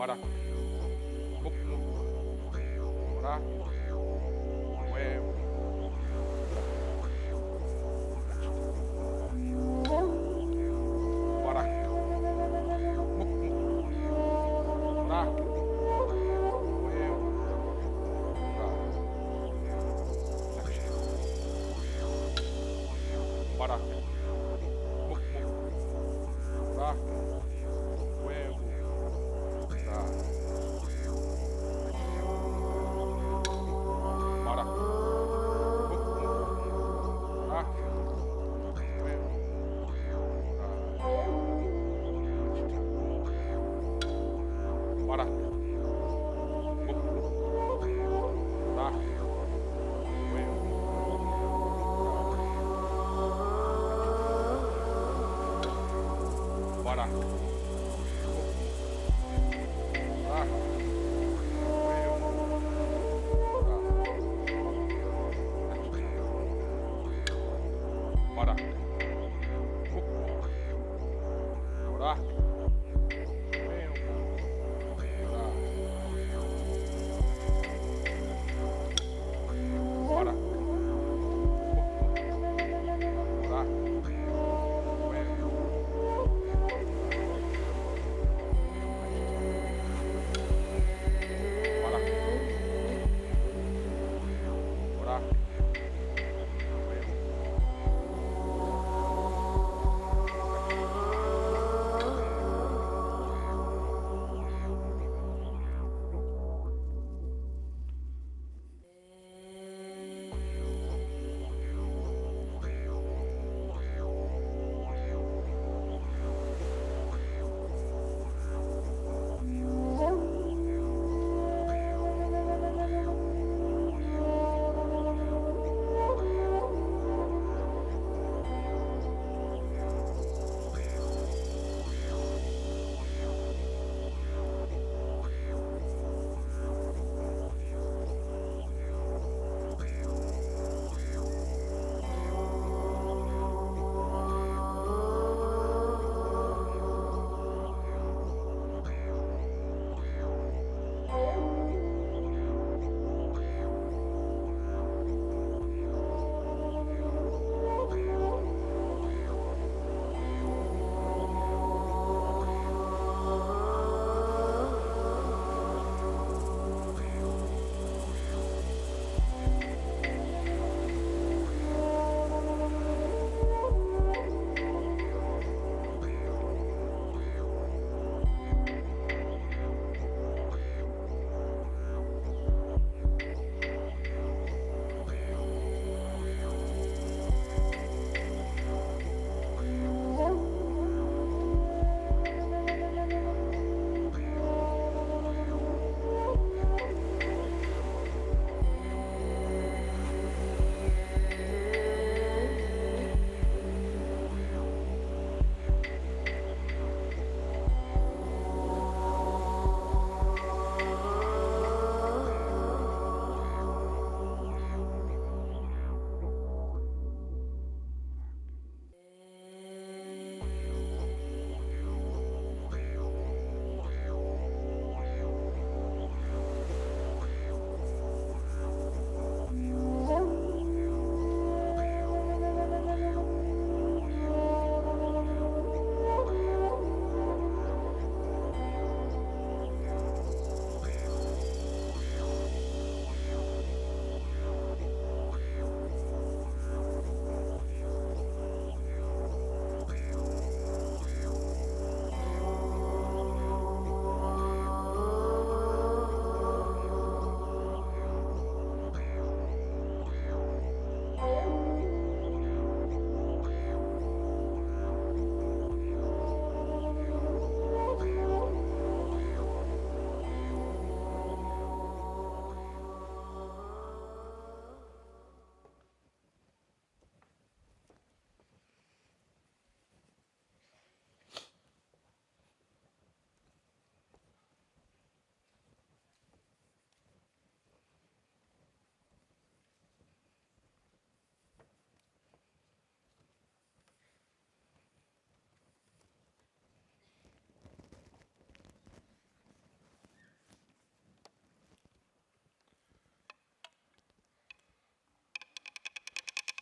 Bora. Muc, muc. Bora. Huevo. Bora. Muc, muc. Bora. Huevo. Bora. Bora. Muc, muc. Bora. Huevo. Bora. Bora. Muc, muc. Bora. Huevo. Bora. Muc, muc. Bora. Huevo. Bora. Muc, muc. Bora. Huevo. Bora. Bora. Muc, muc. Bora. Huevo. Bora. Bora. Muc, muc. Bora. Huevo. Bora. Bora. Huevo.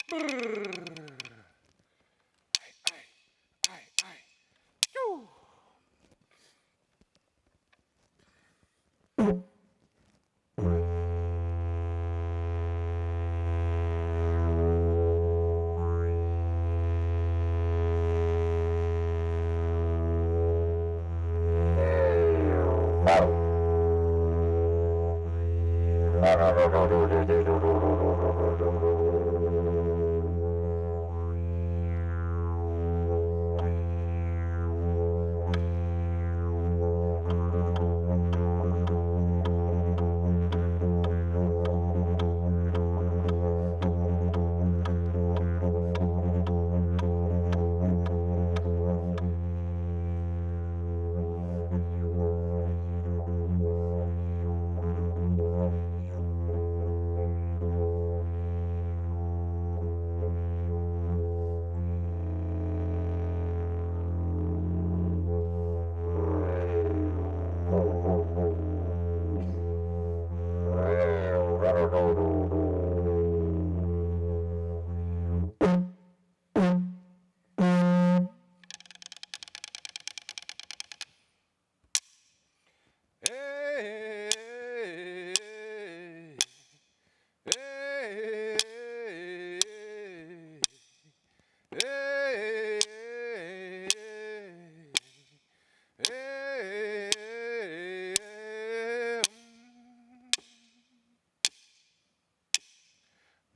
Brrr. Aye. Shoo. Hey, hey, hey, hey,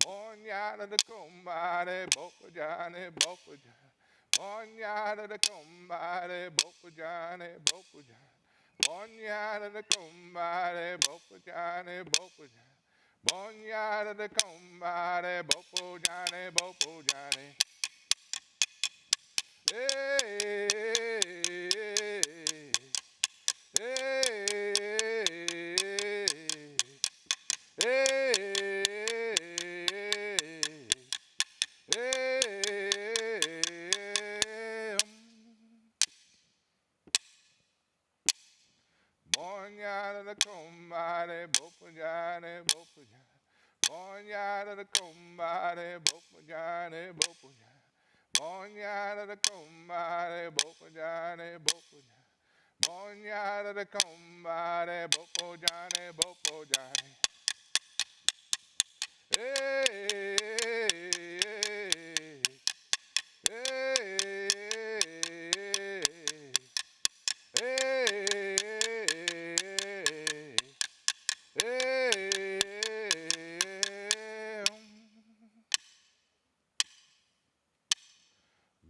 Bonyana the combare, bopujane, bopujane. Bonyana the combare, bopujane, bopujane. Bonyana the combare, bopujane, bopujane. Bonyana the combare, bopujane, bopujane. Hey, hey, hey, hey, Bonyana the combare, bopujane, bopujane. Bonyana the combare, bopujane, bopujane. Bonyana the combare, bopujane, bopujane. Bonyana the combare, bopujane, bopujane. Hey, hey,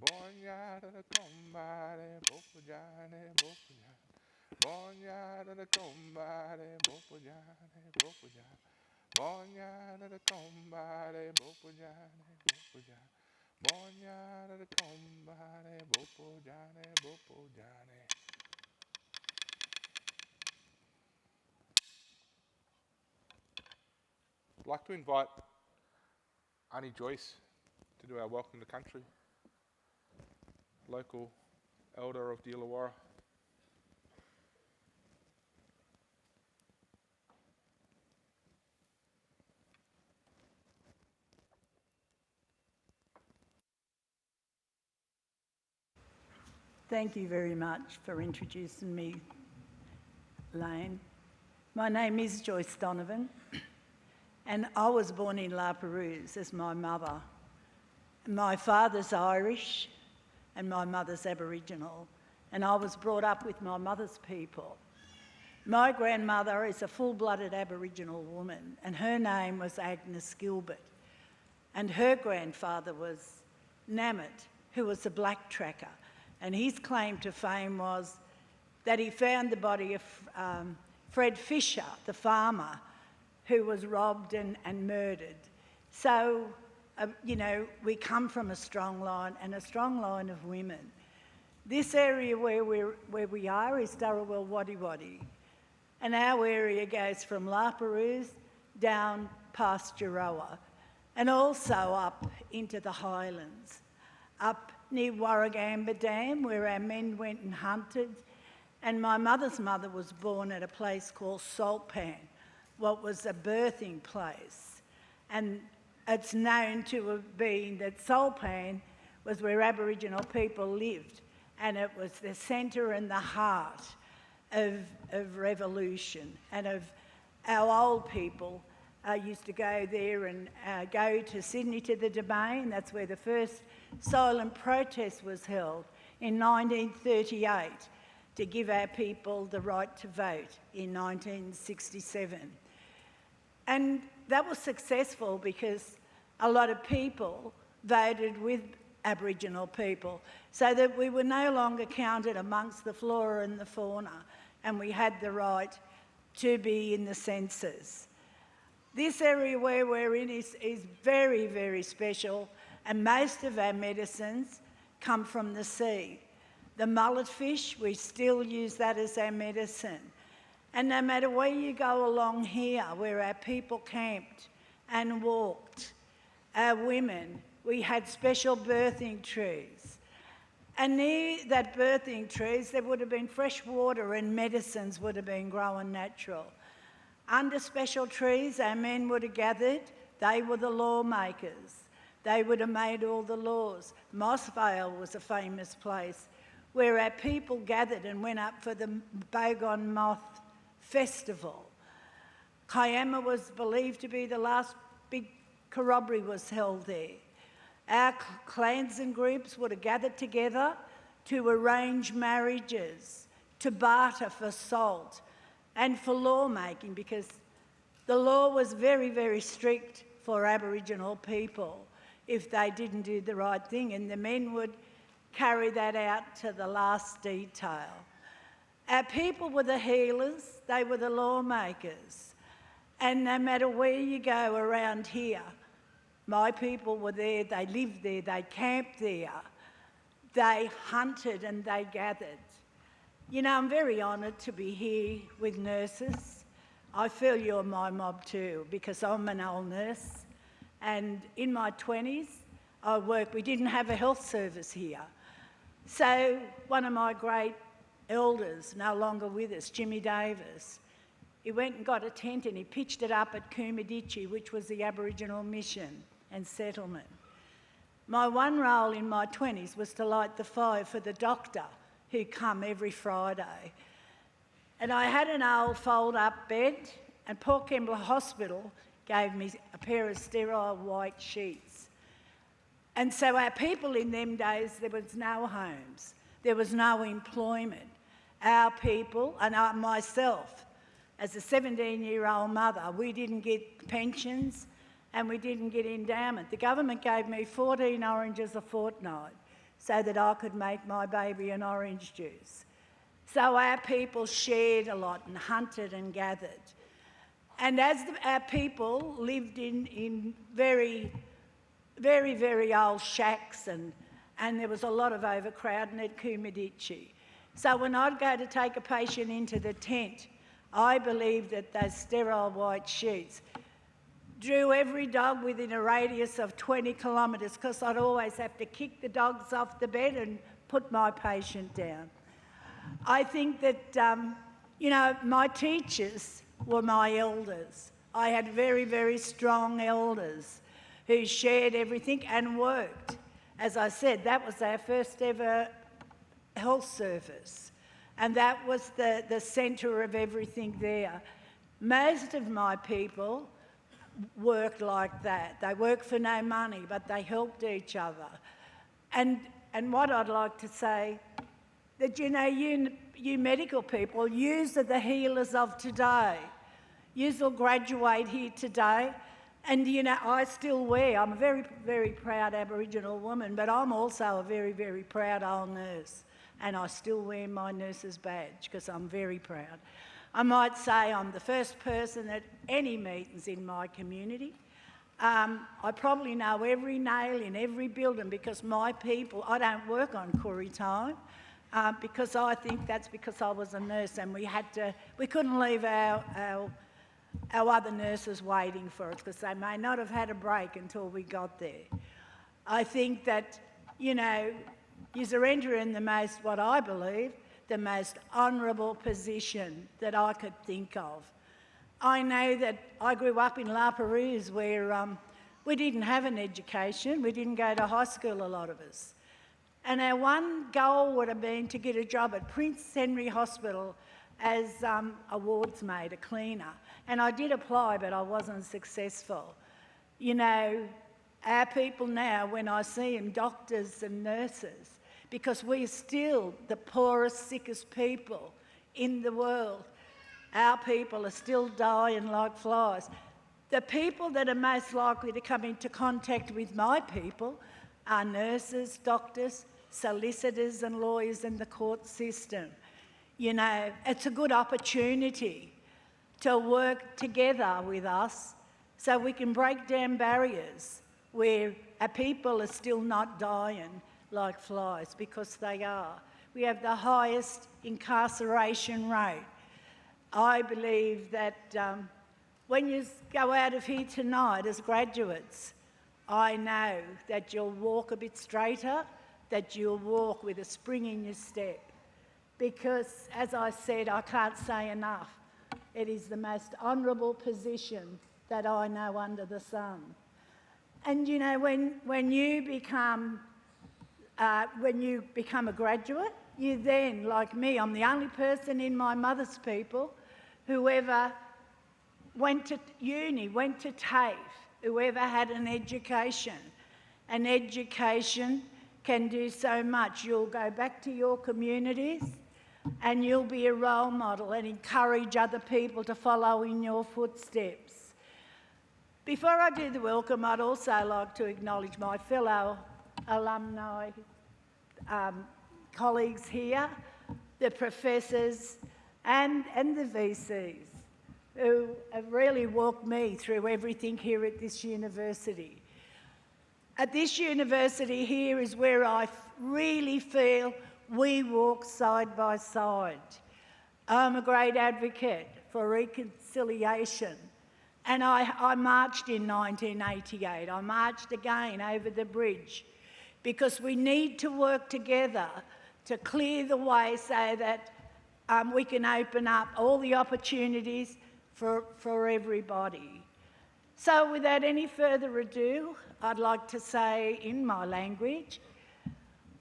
Bonyada the combare, bopujane, bopujane. Bonyada the combare, bopujane, bopujane. Bonyada the combare, bopujane, bopujane. Bonyada the combare, bopujane, bopujane. I'd like to invite Auntie Joyce to do our Welcome to Country, local elder of Dealawarra. Thank you very much for introducing me, Lane. My name is Joyce Donovan, and I was born in La Perouse as my mother. My father's Irish and my mother's Aboriginal, and I was brought up with my mother's people. My grandmother is a full-blooded Aboriginal woman, and her name was Agnes Gilbert, and her grandfather was Namit, who was a black tracker. And his claim to fame was that he found the body of Fred Fisher, the farmer, who was robbed and murdered. So, we come from a strong line, and a strong line of women. This area where we are is Dharawal Wadi Wadi, and our area goes from La Perouse down past Jirowa, and also up into the highlands, up near Warragamba Dam, where our men went and hunted. And my mother's mother was born at a place called Saltpan, what was a birthing place. And it's known to have been that Solpan was where Aboriginal people lived, and it was the centre and the heart of revolution, and of our old people used to go there and go to Sydney to the Domain. That's where the first silent protest was held in 1938 to give our people the right to vote in 1967. And that was successful because a lot of people voted with Aboriginal people, so that we were no longer counted amongst the flora and the fauna, and we had the right to be in the census. This area where we're in is very, very special, and most of our medicines come from the sea. The mullet fish, we still use that as our medicine. And no matter where you go along here, where our people camped and walked, our women, we had special birthing trees. And near that birthing trees, there would have been fresh water and medicines would have been growing natural. Under special trees, our men would have gathered. They were the lawmakers. They would have made all the laws. Mossvale was a famous place where our people gathered and went up for the Bogon Moth Festival. Kiama was believed to be the last big corroboree was held there. Our clans and groups would have gathered together to arrange marriages, to barter for salt, and for lawmaking, because the law was very, very strict for Aboriginal people if they didn't do the right thing, and the men would carry that out to the last detail. Our people were the healers, they were the lawmakers, and no matter where you go around here, my people were there, they lived there, they camped there, they hunted and they gathered. You know, I'm very honoured to be here with nurses. I feel you're my mob too, because I'm an old nurse, and in my 20s I worked, we didn't have a health service here. So one of my great elders, no longer with us, Jimmy Davis, he went and got a tent and he pitched it up at Coomadici, which was the Aboriginal mission and settlement. My one role in my 20s was to light the fire for the doctor who come every Friday. And I had an old fold-up bed, and Port Kembla Hospital gave me a pair of sterile white sheets. And so our people in them days, there was no homes, there was no employment. Our people, and myself, as a 17-year-old mother, we didn't get pensions and we didn't get endowment. The government gave me 14 oranges a fortnight so that I could make my baby an orange juice. So our people shared a lot and hunted and gathered. And as our people lived in very, very, very old shacks, and there was a lot of overcrowding at Coomadici. So when I'd go to take a patient into the tent, I believed that those sterile white sheets drew every dog within a radius of 20 kilometres, because I'd always have to kick the dogs off the bed and put my patient down. I think that, you know, my teachers were my elders. I had very, very strong elders who shared everything and worked. As I said, that was our first ever health service, and that was the centre of everything there. Most of my people worked like that. They worked for no money, but they helped each other. And what I'd like to say, that, you know, you medical people, yous are the healers of today. Yous will graduate here today, and, you know, I still wear, I'm a very, very proud Aboriginal woman, but I'm also a very, very proud old nurse, and I still wear my nurse's badge because I'm very proud. I might say I'm the first person at any meetings in my community. I probably know every nail in every building because my people, I don't work on Koori time, because I think that's because I was a nurse and we couldn't leave our other nurses waiting for us because they may not have had a break until we got there. I think that, you know, you're entering the most, what I believe, the most honourable position that I could think of. I know that I grew up in La Perouse where We didn't have an education. We didn't go to high school, a lot of us. And our one goal would have been to get a job at Prince Henry Hospital as a wardsmaid, a cleaner. And I did apply, but I wasn't successful. You know, our people now, when I see them, doctors and nurses, because we're still the poorest, sickest people in the world. Our people are still dying like flies. The people that are most likely to come into contact with my people are nurses, doctors, solicitors and lawyers in the court system. You know, it's a good opportunity to work together with us so we can break down barriers where our people are still not dying like flies, because they are. We have the highest incarceration rate. I believe that when you go out of here tonight as graduates, I know that you'll walk a bit straighter, that you'll walk with a spring in your step. Because, as I said, I can't say enough, it is the most honourable position that I know under the sun. And you know, when you become a graduate, you then, like me, I'm the only person in my mother's people who ever went to uni, went to TAFE, whoever had an education. An education can do so much. You'll go back to your communities and you'll be a role model and encourage other people to follow in your footsteps. Before I do the welcome, I'd also like to acknowledge my fellow alumni colleagues here, the professors and the VCs, who have really walked me through everything here at this university. At this university here is where I really feel we walk side by side. I'm a great advocate for reconciliation. And I marched in 1988. I marched again over the bridge because we need to work together to clear the way so that we can open up all the opportunities for everybody. So without any further ado, I'd like to say in my language,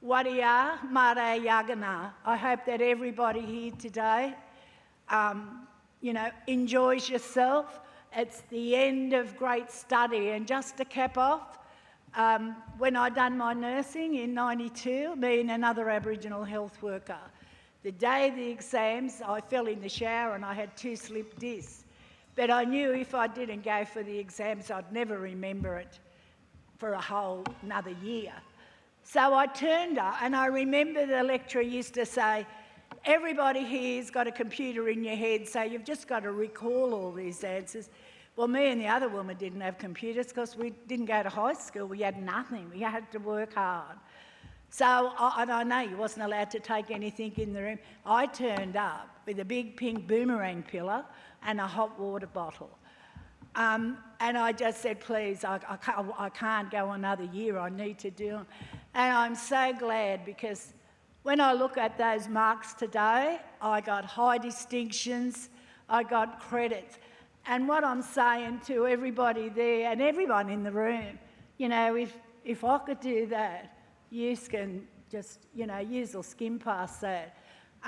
Wadia Mare Yagana. I hope that everybody here today, enjoys yourself. It's the end of great study. And just to cap off, when I done my nursing in '92, me and another Aboriginal health worker, the day of the exams, I fell in the shower and I had 2 slip discs. But I knew if I didn't go for the exams, I'd never remember it for a whole another year. So I turned up, and I remember the lecturer used to say, everybody here's got a computer in your head, so you've just got to recall all these answers. Well, me and the other woman didn't have computers because we didn't go to high school. We had nothing. We had to work hard. So, and I know you wasn't allowed to take anything in the room. I turned up with a big pink boomerang pillar and a hot water bottle. And I just said, please, I can't go another year. I need to do it. And I'm so glad, because when I look at those marks today, I got high distinctions, I got credits. And what I'm saying to everybody there and everyone in the room, you know, if I could do that, you can just, you will skim past that.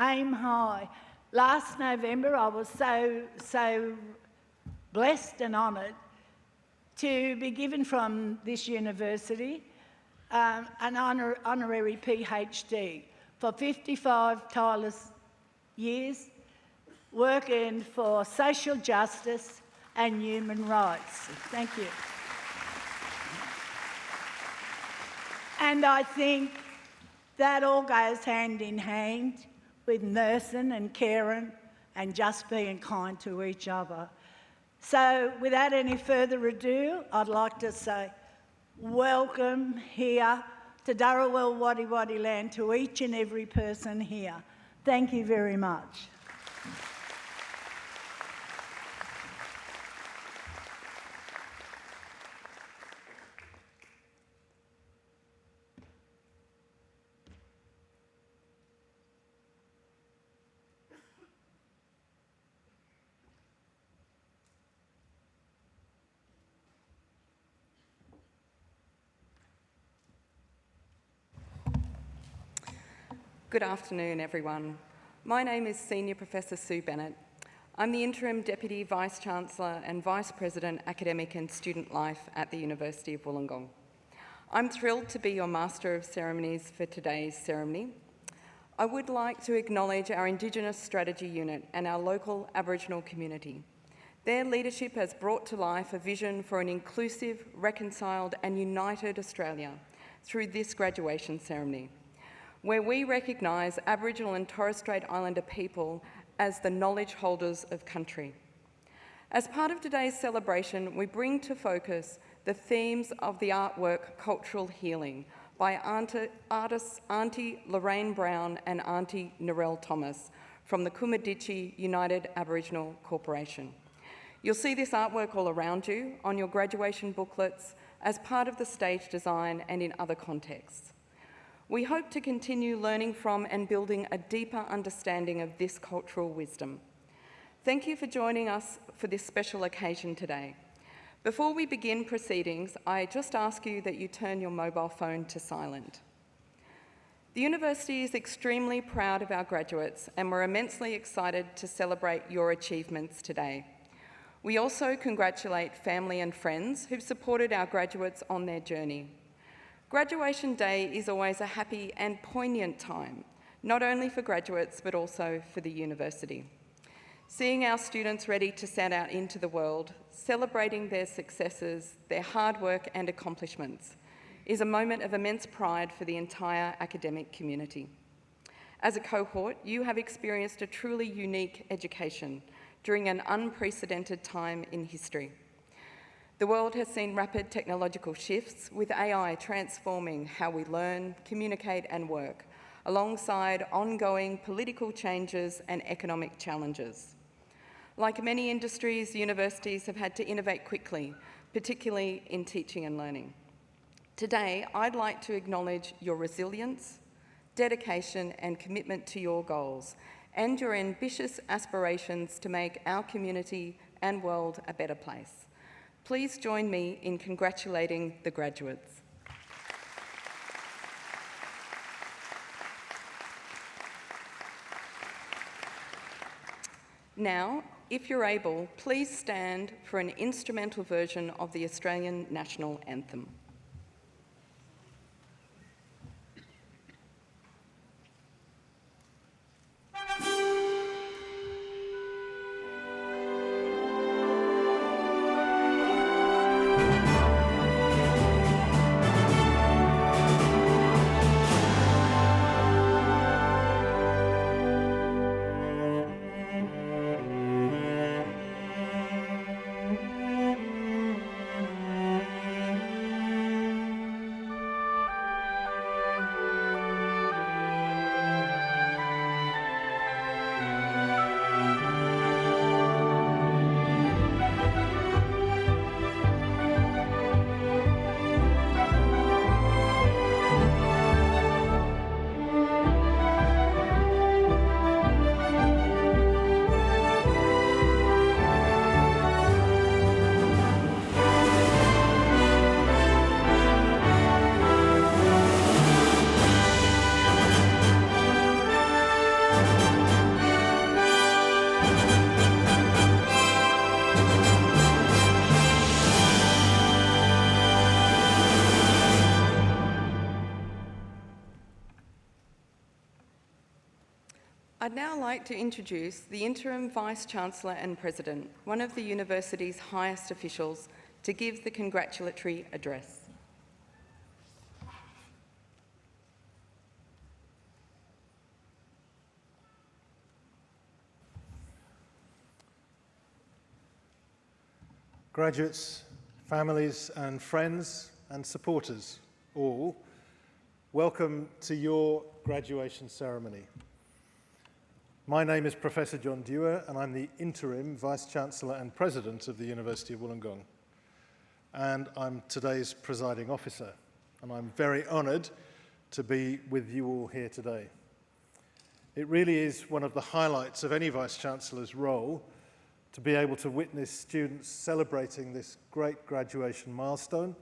Aim high. Last November, I was so blessed and honoured to be given from this university an honorary PhD for 55 tireless years working for social justice and human rights. Thank you. And I think that all goes hand in hand with nursing and caring and just being kind to each other. So without any further ado, I'd like to say welcome here to Dharawal Wadi Wadi land to each and every person here. Thank you very much. Good afternoon, everyone. My name is Senior Professor Sue Bennett. I'm the Interim Deputy Vice-Chancellor and Vice President Academic and Student Life at the University of Wollongong. I'm thrilled to be your Master of Ceremonies for today's ceremony. I would like to acknowledge our Indigenous Strategy Unit and our local Aboriginal community. Their leadership has brought to life a vision for an inclusive, reconciled and united Australia through this graduation ceremony, where we recognise Aboriginal and Torres Strait Islander people as the knowledge holders of country. As part of today's celebration, we bring to focus the themes of the artwork Cultural Healing by artists Auntie Lorraine Brown and Auntie Narelle Thomas from the Kumaditchi United Aboriginal Corporation. You'll see this artwork all around you on your graduation booklets as part of the stage design and in other contexts. We hope to continue learning from and building a deeper understanding of this cultural wisdom. Thank you for joining us for this special occasion today. Before we begin proceedings, I just ask you that you turn your mobile phone to silent. The university is extremely proud of our graduates and we're immensely excited to celebrate your achievements today. We also congratulate family and friends who've supported our graduates on their journey. Graduation Day is always a happy and poignant time, not only for graduates but also for the university. Seeing our students ready to set out into the world, celebrating their successes, their hard work and accomplishments, is a moment of immense pride for the entire academic community. As a cohort, you have experienced a truly unique education during an unprecedented time in history. The world has seen rapid technological shifts, with AI transforming how we learn, communicate and work, alongside ongoing political changes and economic challenges. Like many industries, universities have had to innovate quickly, particularly in teaching and learning. Today, I'd like to acknowledge your resilience, dedication and commitment to your goals and your ambitious aspirations to make our community and world a better place. Please join me in congratulating the graduates. Now, if you're able, please stand for an instrumental version of the Australian National Anthem. I'd now like to introduce the Interim Vice-Chancellor and President, one of the university's highest officials, to give the congratulatory address. Graduates, families and friends and supporters all, welcome to your graduation ceremony. My name is Professor John Dewar and I'm the Interim Vice-Chancellor and President of the University of Wollongong. And I'm today's presiding officer, and I'm very honoured to be with you all here today. It really is one of the highlights of any Vice-Chancellor's role to be able to witness students celebrating this great graduation milestone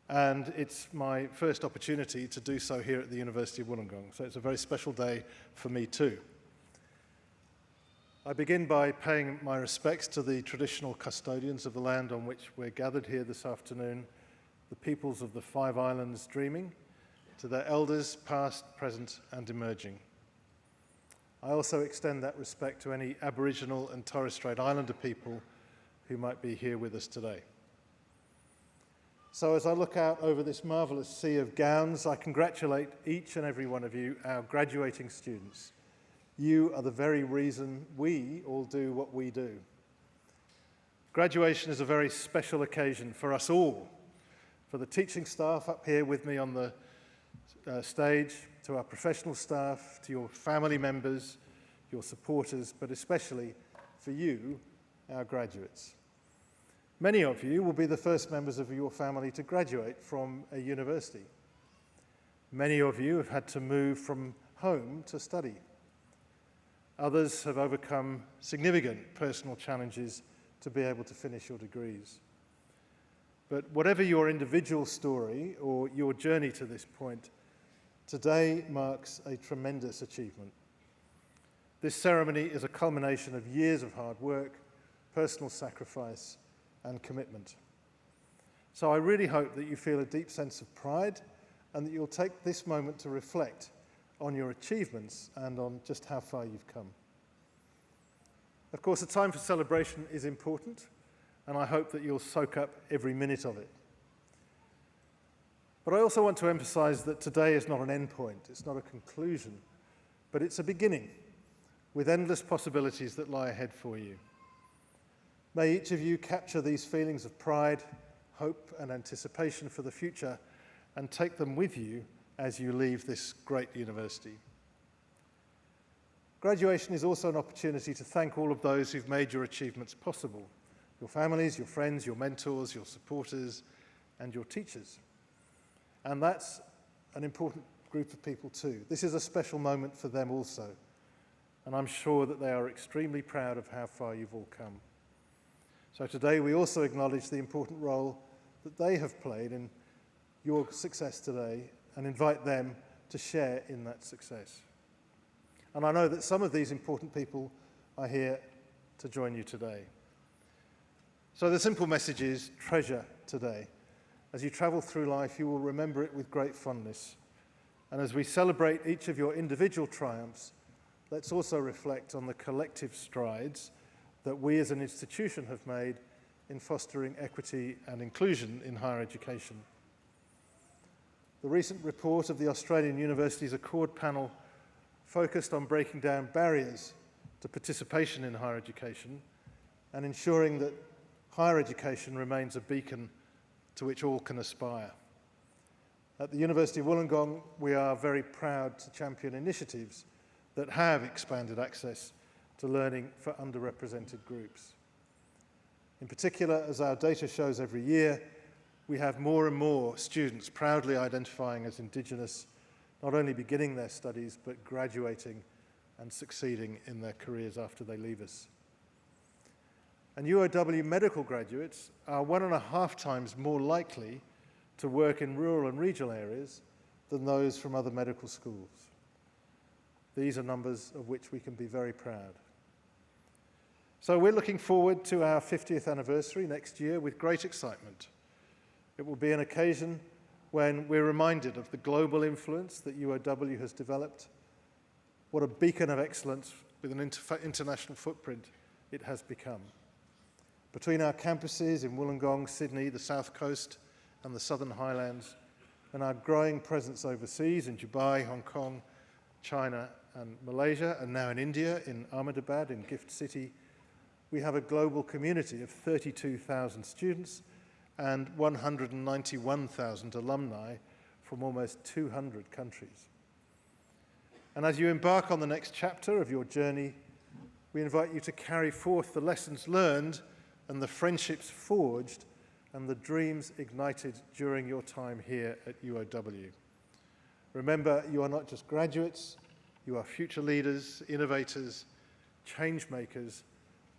and it's my first opportunity to do so here at the University of Wollongong, so it's a very special day for me too. I begin by paying my respects to the traditional custodians of the land on which we're gathered here this afternoon, the peoples of the Five Islands dreaming, to their elders past, present and emerging. I also extend that respect to any Aboriginal and Torres Strait Islander people who might be here with us today. So as I look out over this marvellous sea of gowns, I congratulate each and every one of you, our graduating students. You are the very reason we all do what we do. Graduation is a very special occasion for us all, for the teaching staff up here with me on the stage, to our professional staff, to your family members, your supporters, but especially for you, our graduates. Many of you will be the first members of your family to graduate from a university. Many of you have had to move from home to study. Others have overcome significant personal challenges to be able to finish your degrees. But whatever your individual story or your journey to this point, today marks a tremendous achievement. This ceremony is a culmination of years of hard work, personal sacrifice, and commitment. So I really hope that you feel a deep sense of pride and that you'll take this moment to reflect on your achievements and on just how far you've come. Of course, a time for celebration is important, and I hope that you'll soak up every minute of it. But I also want to emphasize that today is not an end point, it's not a conclusion, but it's a beginning with endless possibilities that lie ahead for you. May each of you capture these feelings of pride, hope, and anticipation for the future and take them with you as you leave this great university. Graduation is also an opportunity to thank all of those who've made your achievements possible, your families, your friends, your mentors, your supporters, and your teachers. And that's an important group of people too. This is a special moment for them also, and I'm sure that they are extremely proud of how far you've all come. So today we also acknowledge the important role that they have played in your success today and invite them to share in that success. And I know that some of these important people are here to join you today. So the simple message is treasure today. As you travel through life, you will remember it with great fondness. And as we celebrate each of your individual triumphs, let's also reflect on the collective strides that we as an institution have made in fostering equity and inclusion in higher education. The recent report of the Australian Universities Accord Panel focused on breaking down barriers to participation in higher education and ensuring that higher education remains a beacon to which all can aspire. At the University of Wollongong, we are very proud to champion initiatives that have expanded access to learning for underrepresented groups. In particular, as our data shows every year, we have more and more students proudly identifying as Indigenous, not only beginning their studies, but graduating and succeeding in their careers after they leave us. And UOW medical graduates are 1.5 times more likely to work in rural and regional areas than those from other medical schools. These are numbers of which we can be very proud. So we're looking forward to our 50th anniversary next year with great excitement. It will be an occasion when we're reminded of the global influence that UOW has developed, what a beacon of excellence with an international footprint it has become. Between our campuses in Wollongong, Sydney, the South Coast and the Southern Highlands, and our growing presence overseas in Dubai, Hong Kong, China and Malaysia, and now in India, in Ahmedabad, in Gift City, we have a global community of 32,000 students and 191,000 alumni from almost 200 countries. And as you embark on the next chapter of your journey, we invite you to carry forth the lessons learned and the friendships forged and the dreams ignited during your time here at UOW. Remember, you are not just graduates, you are future leaders, innovators, change makers,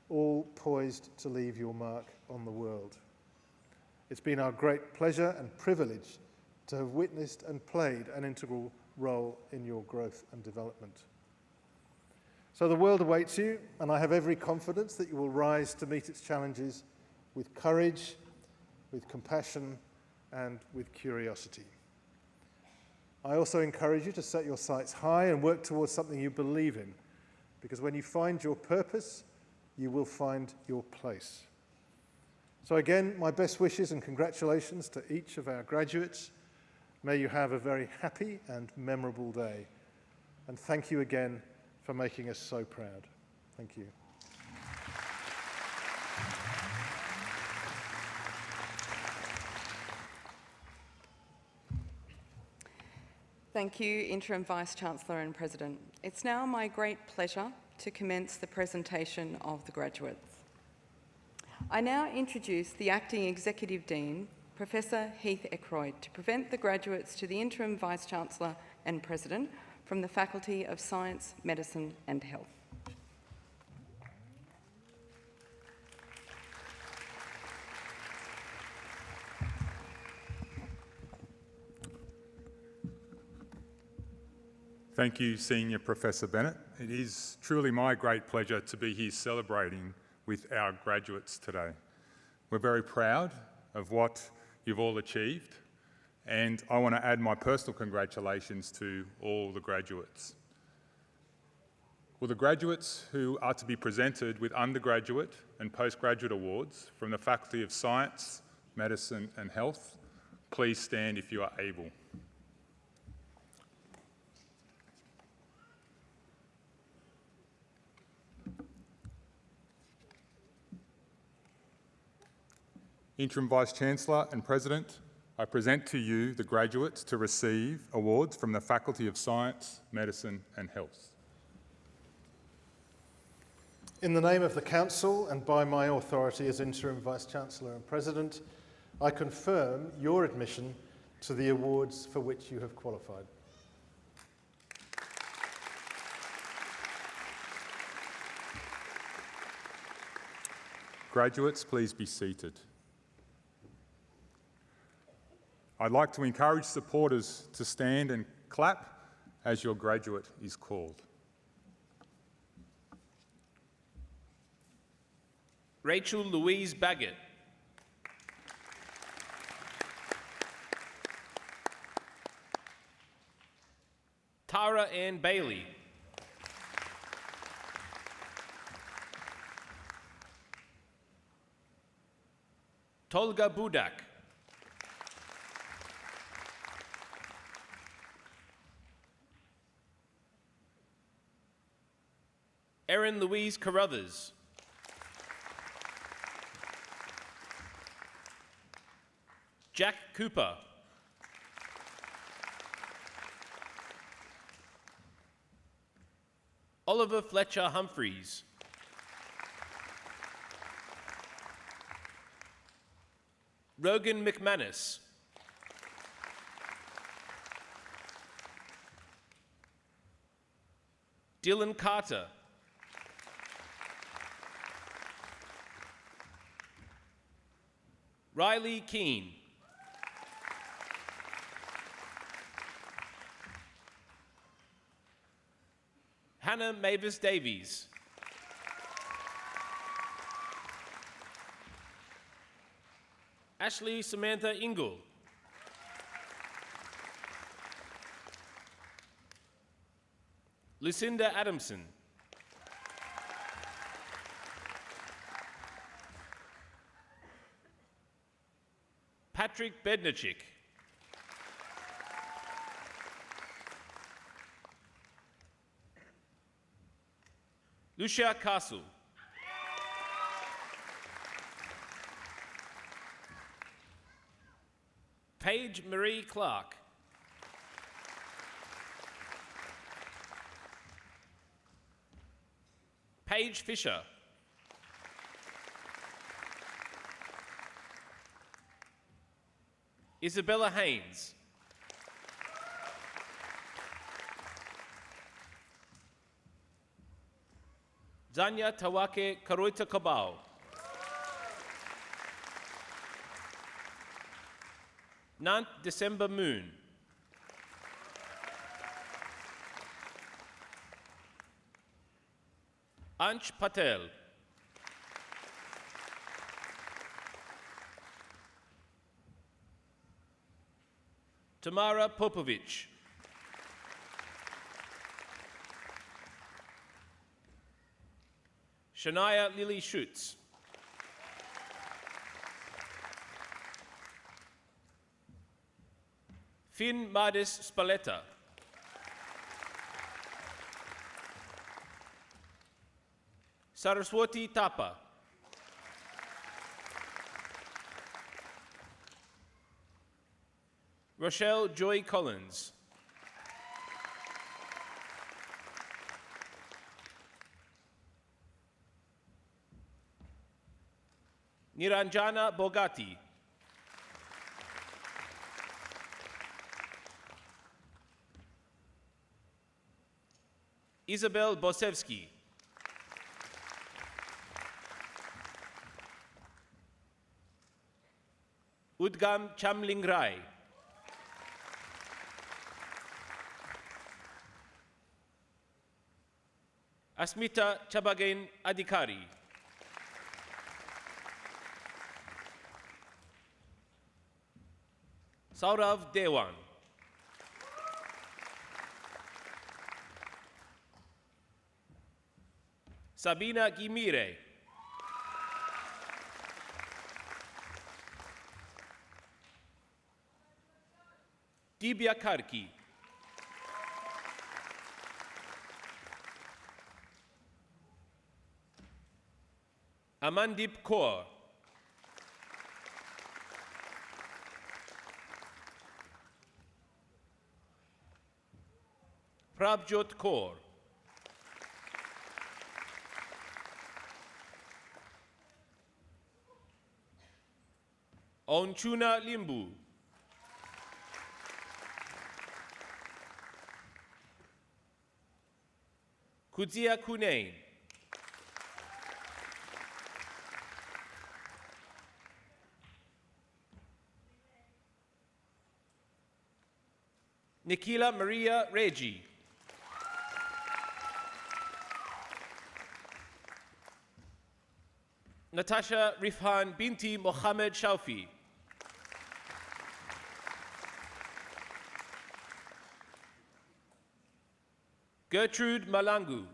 all poised to leave your mark on the world. It's been our great pleasure and privilege to have witnessed and played an integral role in your growth and development. So the world awaits you, and I have every confidence that you will rise to meet its challenges with courage, with compassion, and with curiosity. I also encourage you to set your sights high and work towards something you believe in, because when you find your purpose, you will find your place. So again, my best wishes and congratulations to each of our graduates. May you have a very happy and memorable day. And thank you again for making us so proud. Thank you. Thank you, Interim Vice-Chancellor and President. It's now my great pleasure to commence the presentation of the graduates. I now introduce the Acting Executive Dean, Professor Heath Eckroyd, to present the graduates to the Interim Vice-Chancellor and President from the Faculty of Science, Medicine and Health. Thank you, Senior Professor Bennett. It is truly my great pleasure to be here celebrating with our graduates today. We're very proud of what you've all achieved, and I want to add my personal congratulations to all the graduates. Will the graduates who are to be presented with undergraduate and postgraduate awards from the Faculty of Science, Medicine and Health, please stand if you are able. Interim Vice-Chancellor and President, I present to you the graduates to receive awards from the Faculty of Science, Medicine and Health. In the name of the Council and by my authority as Interim Vice-Chancellor and President, I confirm your admission to the awards for which you have qualified. Graduates, please be seated. I'd like to encourage supporters to stand and clap as your graduate is called. Rachel Louise Baggett. Tara Ann Bailey. Tolga Budak. Erin Louise Carruthers. Jack Cooper. Oliver Fletcher Humphreys. Rogan McManus. Dylan Carter. Riley Keane. Hannah Mavis Davies. Ashley Samantha Ingle. Lucinda Adamson. Patrick Bednachik. Lucia Castle. Paige Marie Clark. Paige Fisher. Isabella Haynes. Zanya Tawake Karoita Kabau. 9th December moon. Ansh Patel. Tamara Popovic. Shania Lily Schutz. Finn Mardis Spalletta. Saraswati Tapa. Rochelle Joy Collins. Niranjana Bogati. Isabel Bosevsky. Udgam Chamlingrai. Asmita Chabagain Adhikari. Saurav Dewan. Sabina Gimire. Dibya Karki. Amandip Kaur. Prabjot Kaur. Onchuna Limbu. Kuzia Kunain. Nikila Maria Regi. Natasha Rifhan binti Mohammed Shaufi. Gertrude Malangu.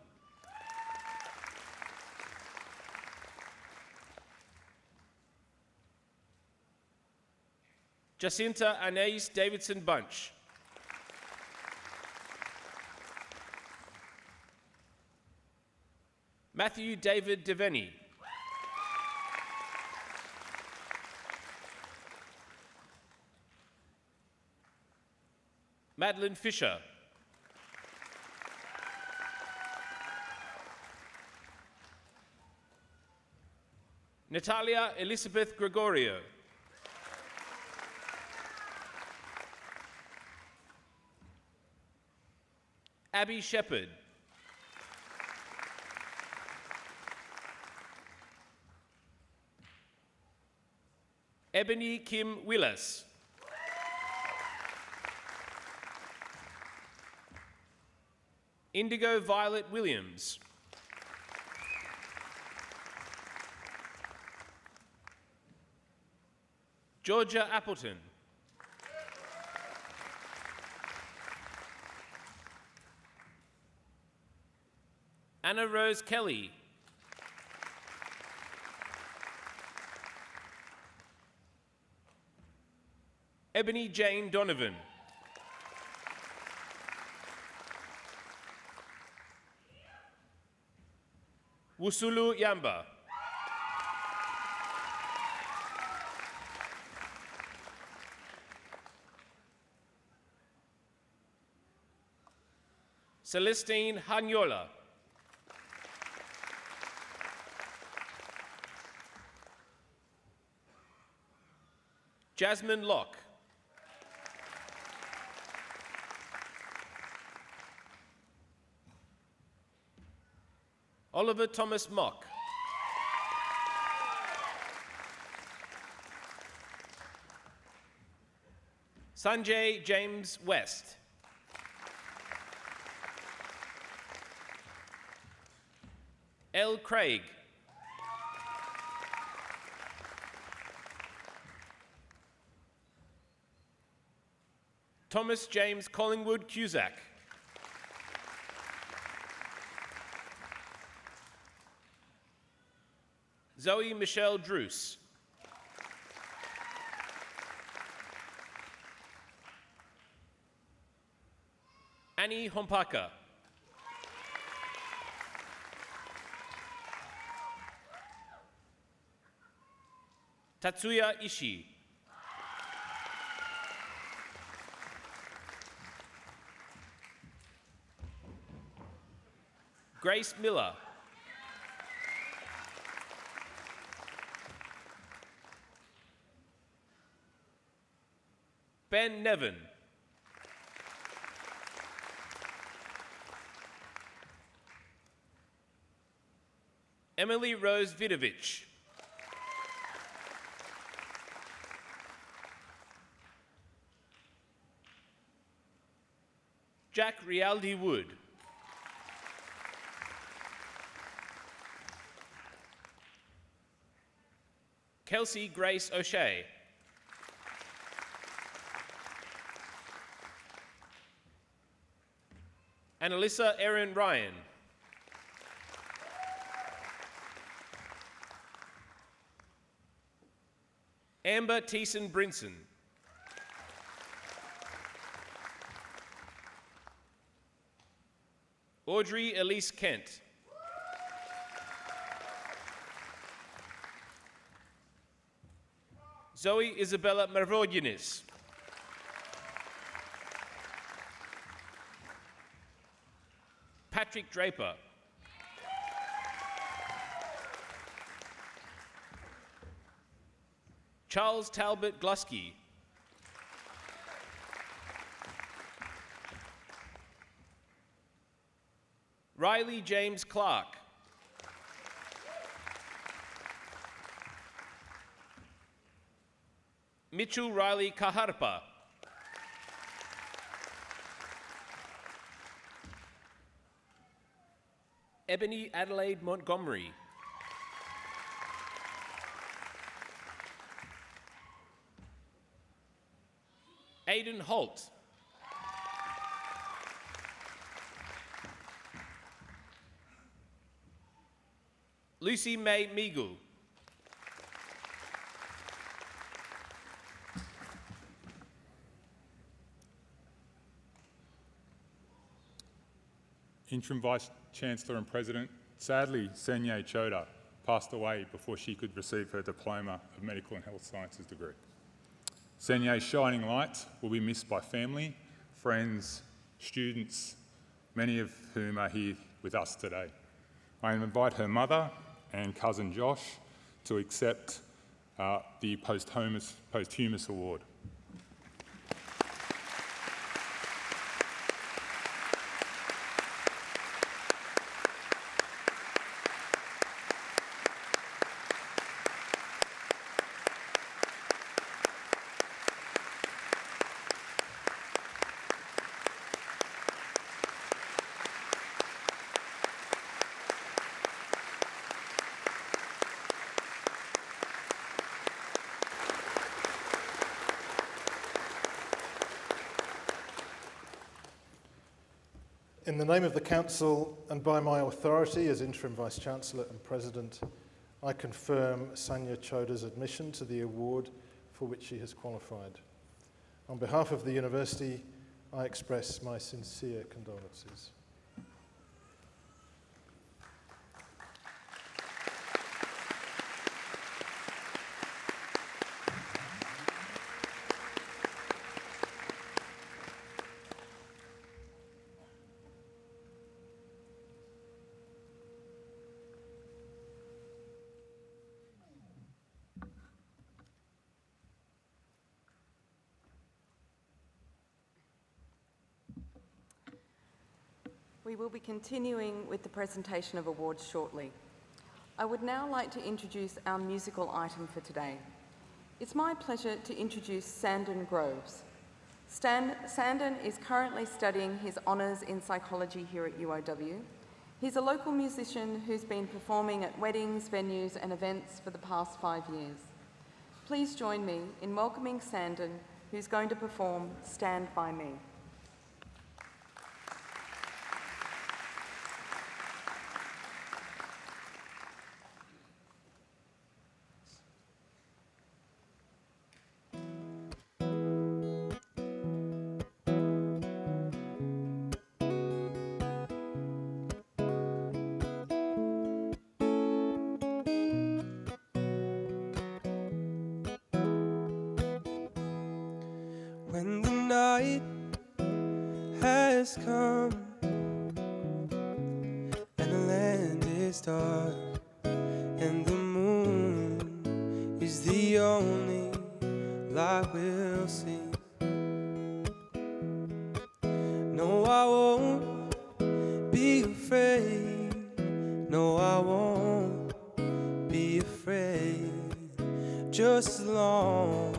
Jacinta Anais Davidson Bunch. Matthew David Devaney. Madeline Fisher. Natalia Elizabeth Gregorio. Abby Shepherd. Ebony Kim Willis. Indigo Violet Williams. Georgia Appleton. Anna Rose Kelly. Ebony Jane Donovan. Wusulu Yamba. Celestine Hanyola. Jasmine Locke. Oliver Thomas Mock. Sanjay James West. L. Craig. Thomas James Collingwood Cusack. Zoe Michelle Druce. Annie Hompaka. Tatsuya Ishii. Grace Miller. Ben Nevin. Emily Rose Vidovich. Jack Rialdi Wood. Kelsey Grace O'Shea. And Alyssa Erin Ryan. Amber Thiessen Brinson. Audrey Elise Kent. Zoe Isabella Mavroginis. Patrick Draper. Charles Talbot Glusky. Riley James Clark. Mitchell Riley Kaharpa. Ebony Adelaide Montgomery. Aidan Holt. Lucy May Meagle. Interim Vice-Chancellor and President, sadly, Senye Choda passed away before she could receive her Diploma of Medical and Health Sciences degree. Senye's shining light will be missed by family, friends, students, many of whom are here with us today. I invite her mother and cousin Josh to accept the posthumous award. In the name of the Council and by my authority as Interim Vice-Chancellor and President, I confirm Sanya Choda's admission to the award for which she has qualified. On behalf of the University, I express my sincere condolences. We will be continuing with the presentation of awards shortly. I would now like to introduce our musical item for today. It's my pleasure to introduce Sandon Groves. Sandon is currently studying his honours in psychology here at UOW. He's a local musician who's been performing at weddings, venues and events for the past 5 years. Please join me in welcoming Sandon, who's going to perform Stand By Me. When the night has come and the land is dark and the moon is the only light we'll see. No, I won't be afraid. No, I won't be afraid. Just as long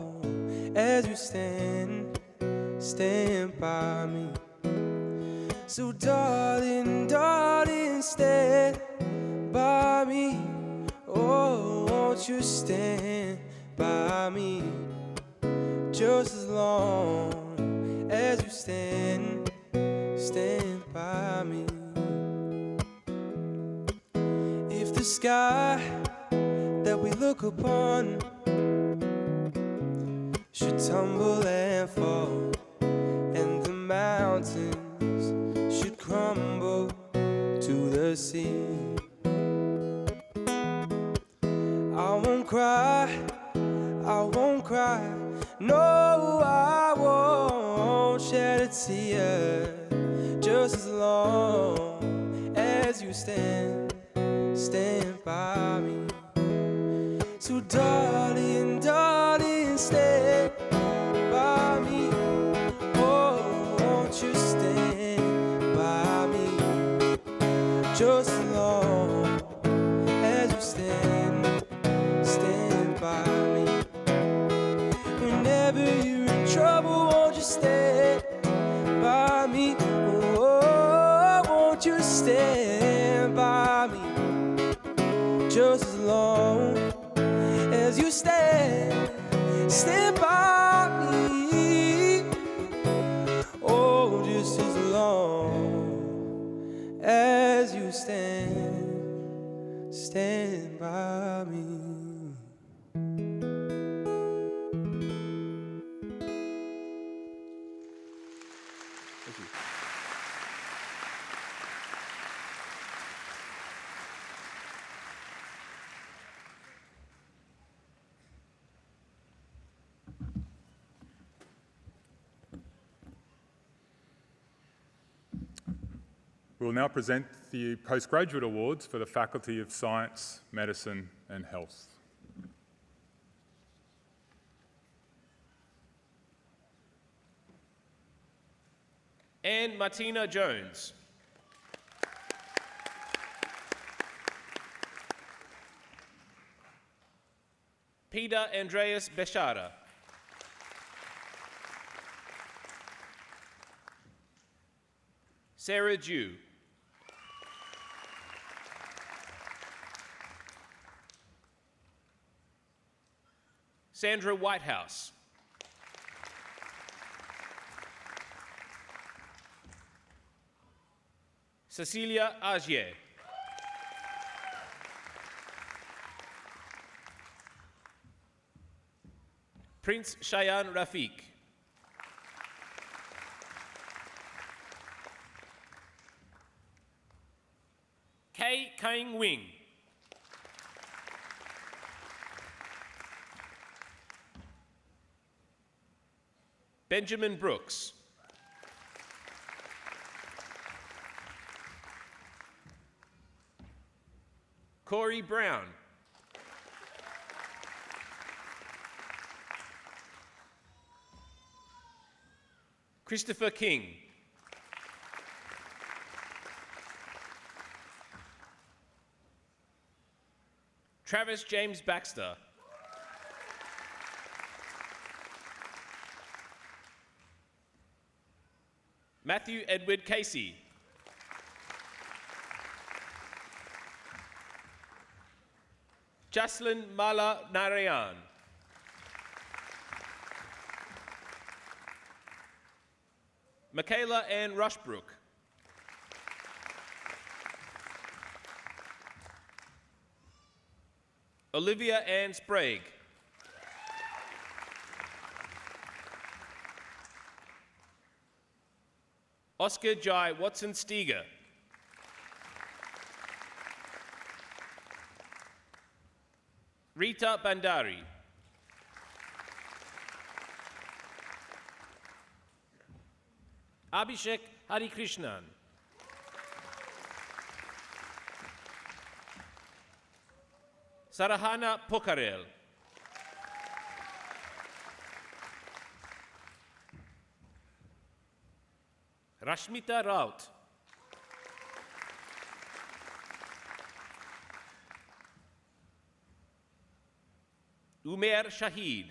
as you stand by me. So darling, darling, stand by me. Oh, won't you stand by me? Just as long as you stand by me. If the sky that we look upon should tumble and fall, and the mountains should crumble to the sea, I won't cry, I won't cry. No, I won't shed a tear. Just as long as you stand by me. So darling, darling, stand by me. Oh, won't you stand by me? Just as long as you stand by me. Whenever you're in trouble, won't you stand by me? Oh, won't you stand by me? Just as long as you stand by me. Oh, just as long as you stand by me. Thank you. We will now present the postgraduate awards for the Faculty of Science, Medicine and Health. Anne Martina Jones. Peter Andreas Bechara. Sarah Dew. Sandra Whitehouse. Cecilia Agier. Prince Shayan Rafiq. Kay Kaing Wing. Benjamin Brooks. Corey Brown. Christopher King. Travis James Baxter. Matthew Edward Casey. Jaslyn Mala Narayan. Michaela Ann Rushbrook. Olivia Ann Sprague. Oscar Jai Watson Steger. Rita Bandari. Abhishek Harikrishnan. Sarahana Pokarel. Rashmita Raut. Umair Shahid.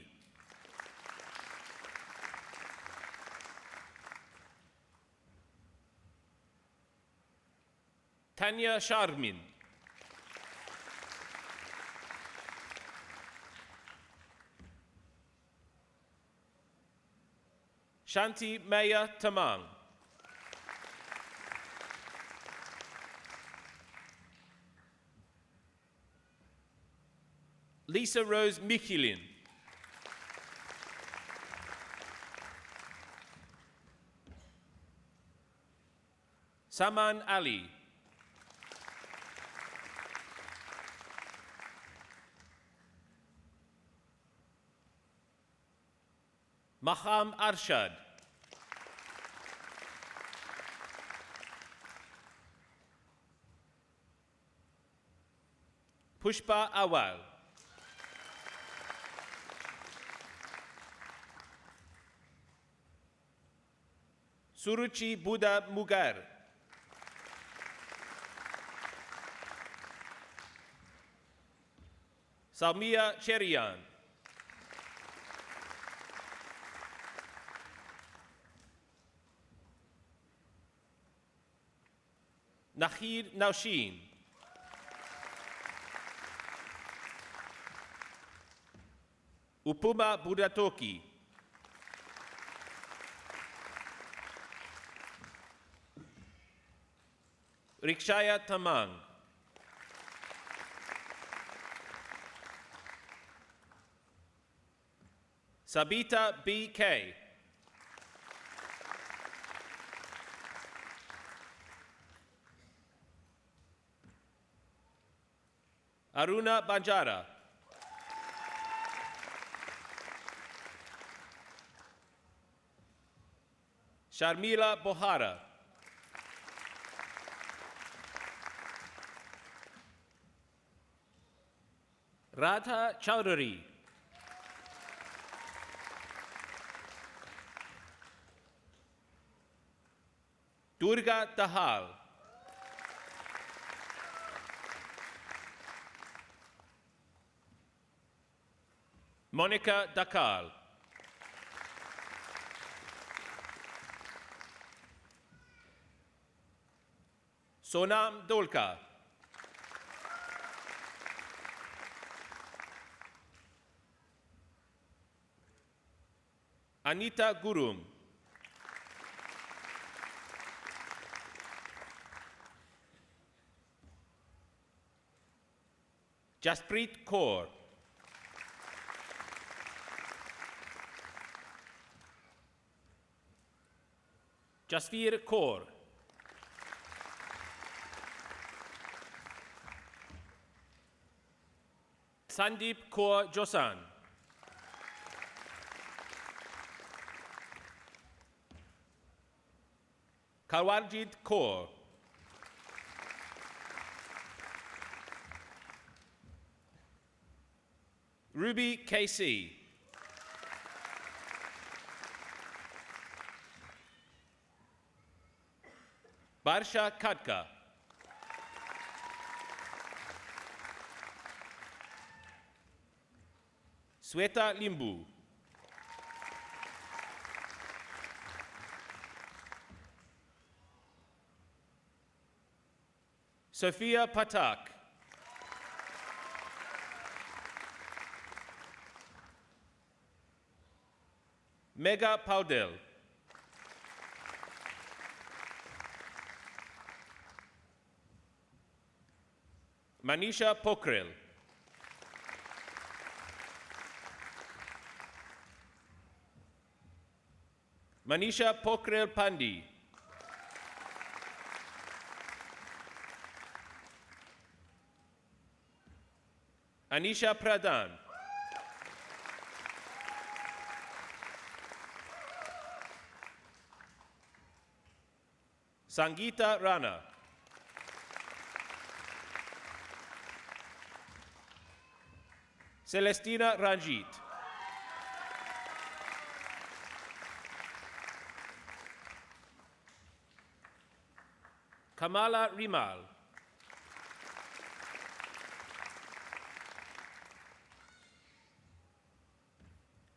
Tanya Sharmin. Shanti Maya Tamang. Lisa Rose Mikilin. Saman Ali. Maham Arshad. Pushpa Awal. Suruchi Buddha Mugar. Salmia Cherian. Nahid Naushin. Upuma Budatoki. Rikshaya Tamang. Sabita B.K. Aruna Banjara. Sharmila Bohara. Radha Chowdhury. Durga Dahal. Monica Dakal. Sonam Dolka. Anita Gurum. Jaspreet Kaur. Jasveer Kaur. Sandeep Kaur Josan. Kawarjit Kaur. Ruby KC. Barsha Kadka. Sweta Limbu. Sophia Patak. Mega Paudel. Manisha Pokrel. Manisha Pokrel Pandi. Anisha Pradhan. Sangeeta Rana. Celestina Ranjit. Kamala Rimal.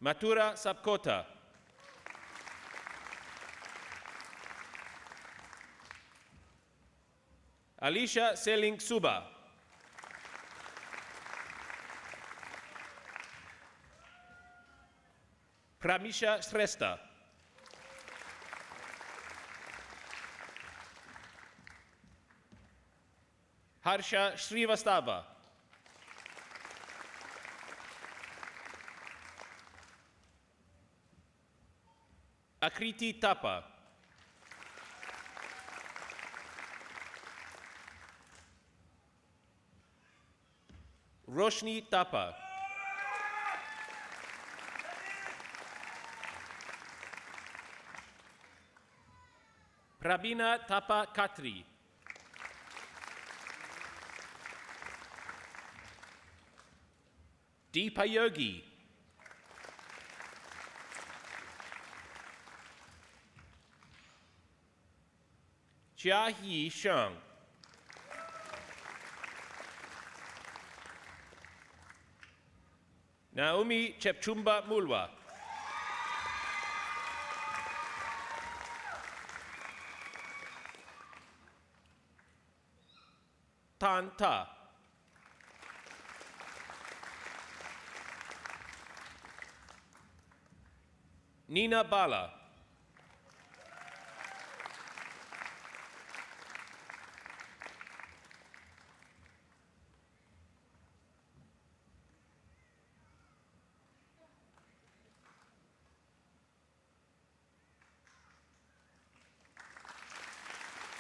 Matura Sapkota. Alicia Seling Suba. Pramisha Shrestha. Harsha Srivastava. Akriti Tapa. Roshni Tapa. Prabina Tapa Katri. Deepa Yogi. Chia Yi Sheng. Naomi Chepchumba Mulwa. Tan Ta. Nina Bala.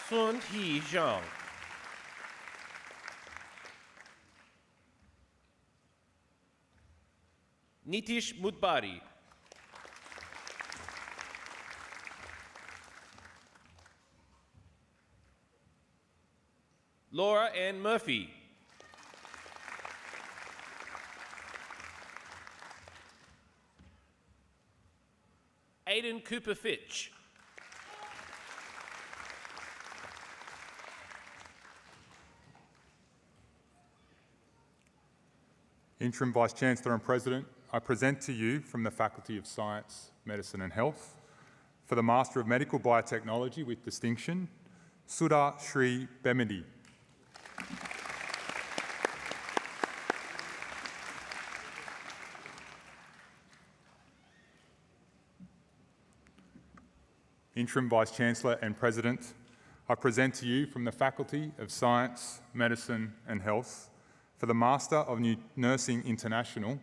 Sun Hee Zhang. Nitish Mudbari. Laura Ann Murphy. Aidan Cooper Fitch. Interim Vice-Chancellor and President, I present to you from the Faculty of Science, Medicine and Health, for the Master of Medical Biotechnology with distinction, Sudha Shri Bemidi. Interim Vice-Chancellor and President, I present to you from the Faculty of Science, Medicine and Health, for the Master of Nursing International,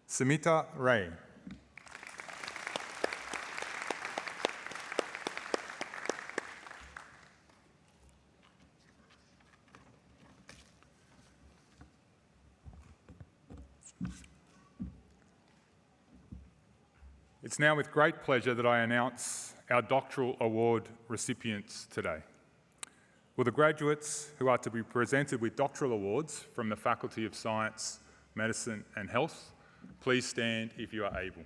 Samita Ray. It's now with great pleasure that I announce our doctoral award recipients today. Will the graduates who are to be presented with doctoral awards from the Faculty of Science, Medicine and Health, please stand if you are able.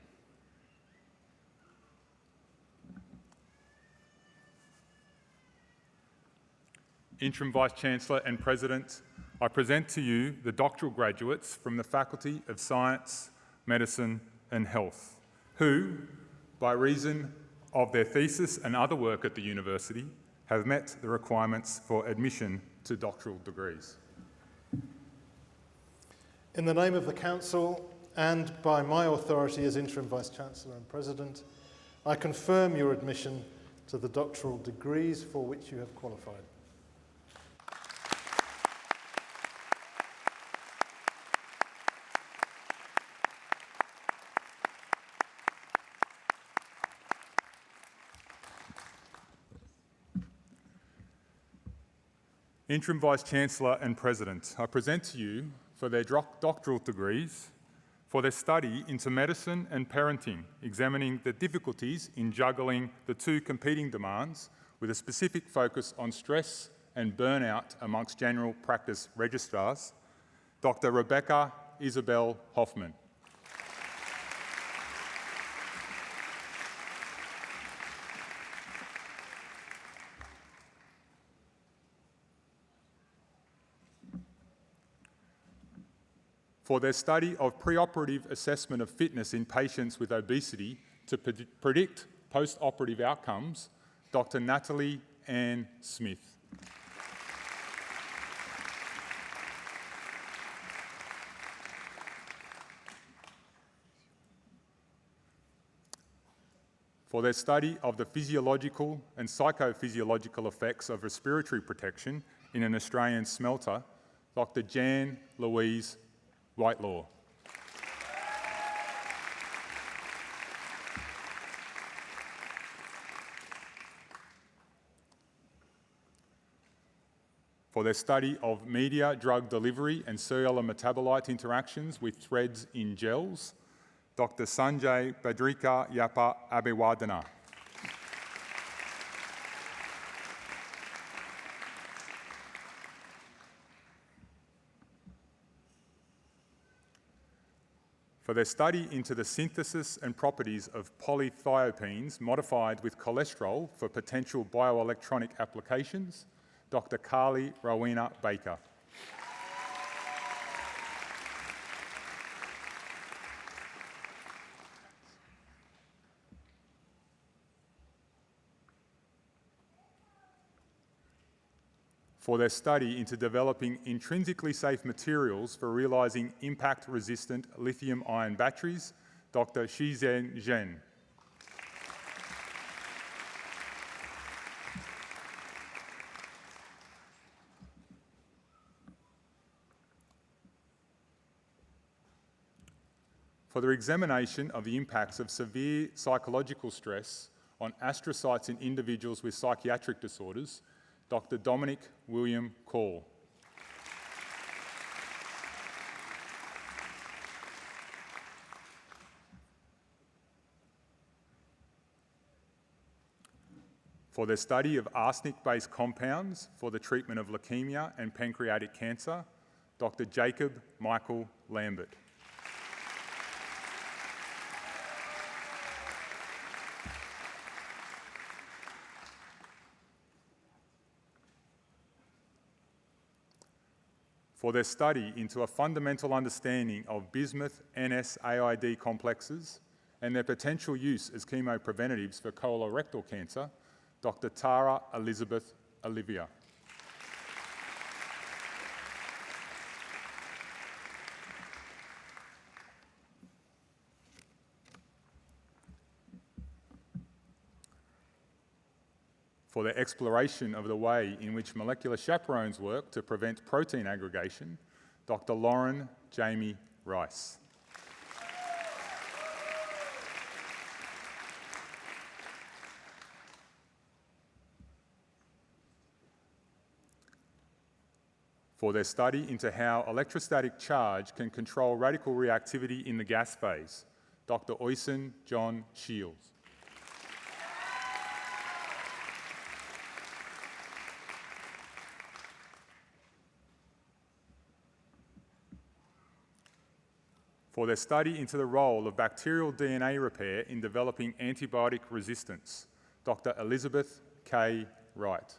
Interim Vice-Chancellor and President, I present to you the doctoral graduates from the Faculty of Science, Medicine and Health, who, by reason of their thesis and other work at the university, have met the requirements for admission to doctoral degrees. In the name of the Council and by my authority as Interim Vice-Chancellor and President, I confirm your admission to the doctoral degrees for which you have qualified. Interim Vice-Chancellor and President, I present to you for their doctoral degrees for their study into medicine and parenting, examining the difficulties in juggling the two competing demands with a specific focus on stress and burnout amongst general practice registrars, Dr. Rebecca Isabel Hoffman. For their study of preoperative assessment of fitness in patients with obesity to predict post-operative outcomes, Dr. Natalie Ann Smith. For their study of the physiological and psychophysiological effects of respiratory protection in an Australian smelter, Dr. Jan Louise Whitelaw. For their study of media drug delivery and cellular metabolite interactions with threads in gels, Dr. Sanjay Badrika Yapa Abewardena. For their study into the synthesis and properties of polythiopenes modified with cholesterol for potential bioelectronic applications, Dr. Carly Rowena Baker. For their study into developing intrinsically safe materials for realising impact-resistant lithium-ion batteries, Dr. Shizhen Zhen. For their examination of the impacts of severe psychological stress on astrocytes in individuals with psychiatric disorders, Dr. Dominic William Call. For their study of arsenic-based compounds for the treatment of leukemia and pancreatic cancer, Dr. Jacob Michael Lambert. For their study into a fundamental understanding of bismuth NSAID complexes and their potential use as chemopreventatives for colorectal cancer, Dr. Tara Elizabeth Olivia. For their exploration of the way in which molecular chaperones work to prevent protein aggregation, Dr. Lauren Jamie Rice. For their study into how electrostatic charge can control radical reactivity in the gas phase, Dr. Oyson John Shields. For their study into the role of bacterial DNA repair in developing antibiotic resistance, Dr. Elizabeth K. Wright.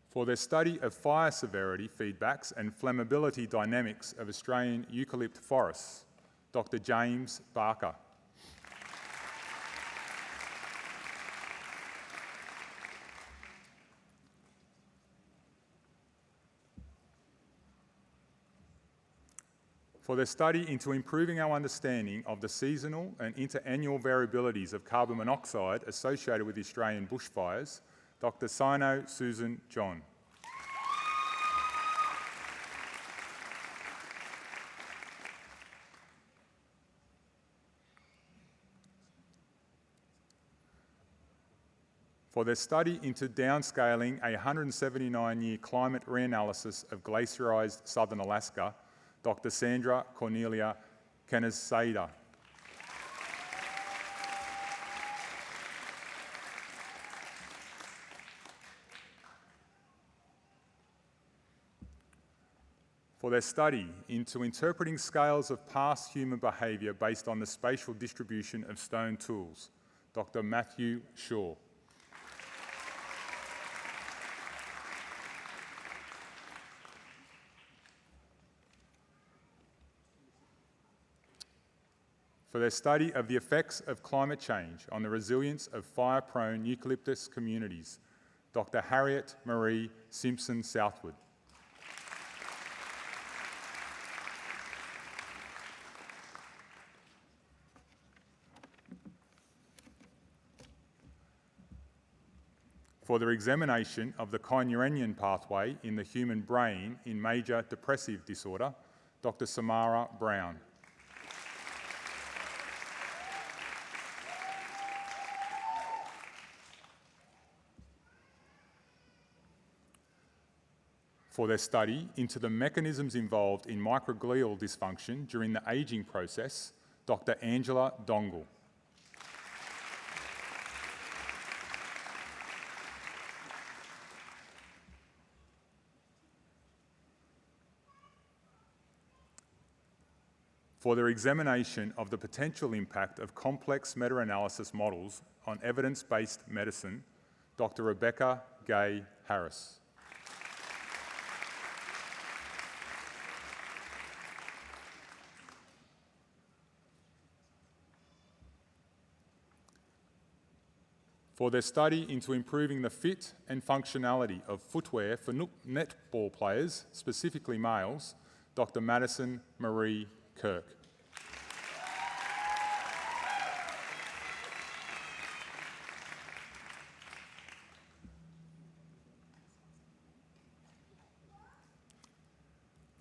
For their study of fire severity feedbacks and flammability dynamics of Australian eucalypt forests, Dr. James Barker. For their study into improving our understanding of the seasonal and interannual variabilities of carbon monoxide associated with Australian bushfires, Dr. Sino Susan John. For their study into downscaling a 179-year climate reanalysis of glaciarised southern Alaska, Dr. Sandra Cornelia Canizada. For their study into interpreting scales of past human behaviour based on the spatial distribution of stone tools, Dr. Matthew Shaw. For their study of the effects of climate change on the resilience of fire-prone eucalyptus communities, Dr. Harriet Marie Simpson Southwood. For their examination of the kynurenine pathway in the human brain in major depressive disorder, Dr. Samara Brown. For their study into the mechanisms involved in microglial dysfunction during the ageing process, Dr. Angela Dongle. For their examination of the potential impact of complex meta-analysis models on evidence-based medicine, Dr. Rebecca Gay Harris. For their study into improving the fit and functionality of footwear for netball players, specifically males, Dr. Madison Marie Kirk.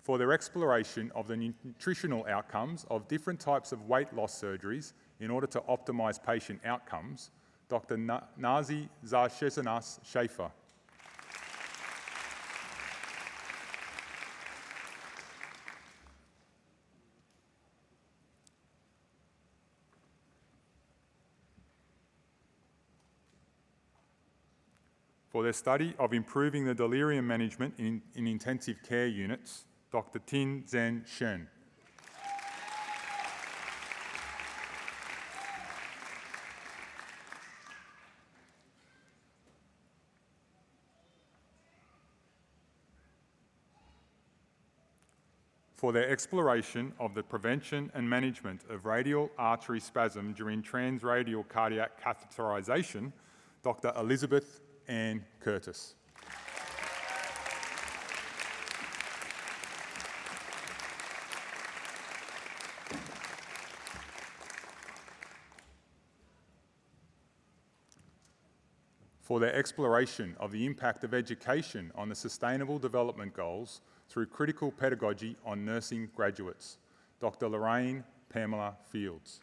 For their exploration of the nutritional outcomes of different types of weight loss surgeries in order to optimise patient outcomes, Dr. Nazi Zarshezanas Schaefer. For their study of improving the delirium management in intensive care units, Dr. Tin Zhen Shen. For their exploration of the prevention and management of radial artery spasm during transradial cardiac catheterization, Dr. Elizabeth Ann Curtis. For their exploration of the impact of education on the Sustainable Development Goals through critical pedagogy on nursing graduates, Dr. Lorraine Pamela Fields.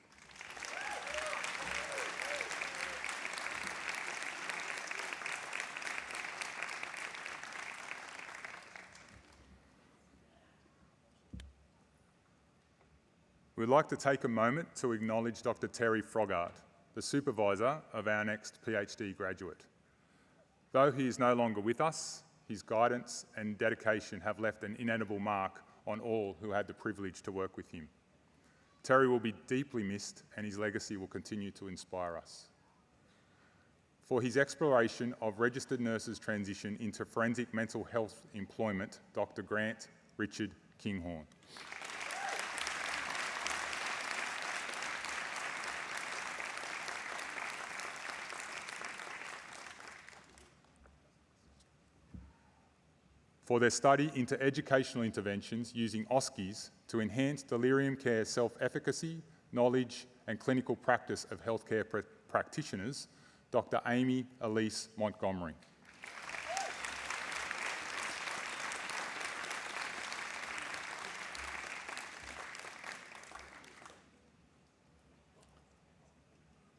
We'd like to take a moment to acknowledge Dr. Terry Froggatt, the supervisor of our next PhD graduate. Though he is no longer with us, his guidance and dedication have left an indelible mark on all who had the privilege to work with him. Terry will be deeply missed and his legacy will continue to inspire us. For his exploration of registered nurses' transition into forensic mental health employment, Dr. Grant Richard Kinghorn. for their study into educational interventions using OSCEs to enhance delirium care self-efficacy, knowledge and clinical practice of healthcare practitioners, Dr. Amy Elise Montgomery.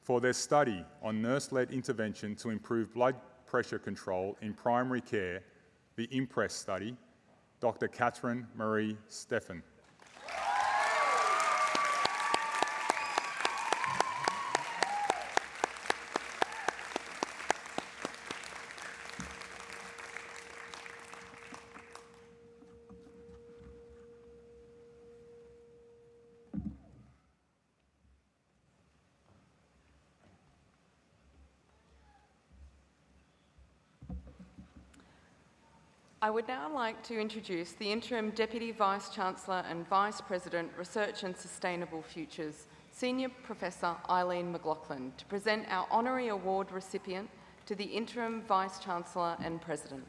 For their study on nurse-led intervention to improve blood pressure control in primary care, the IMPRESS study, Dr. Catherine Marie Steffen. I would now like to introduce the Interim Deputy Vice-Chancellor and Vice President, Research and Sustainable Futures, Senior Professor Eileen McLaughlin, to present our honorary award recipient to the Interim Vice-Chancellor and President.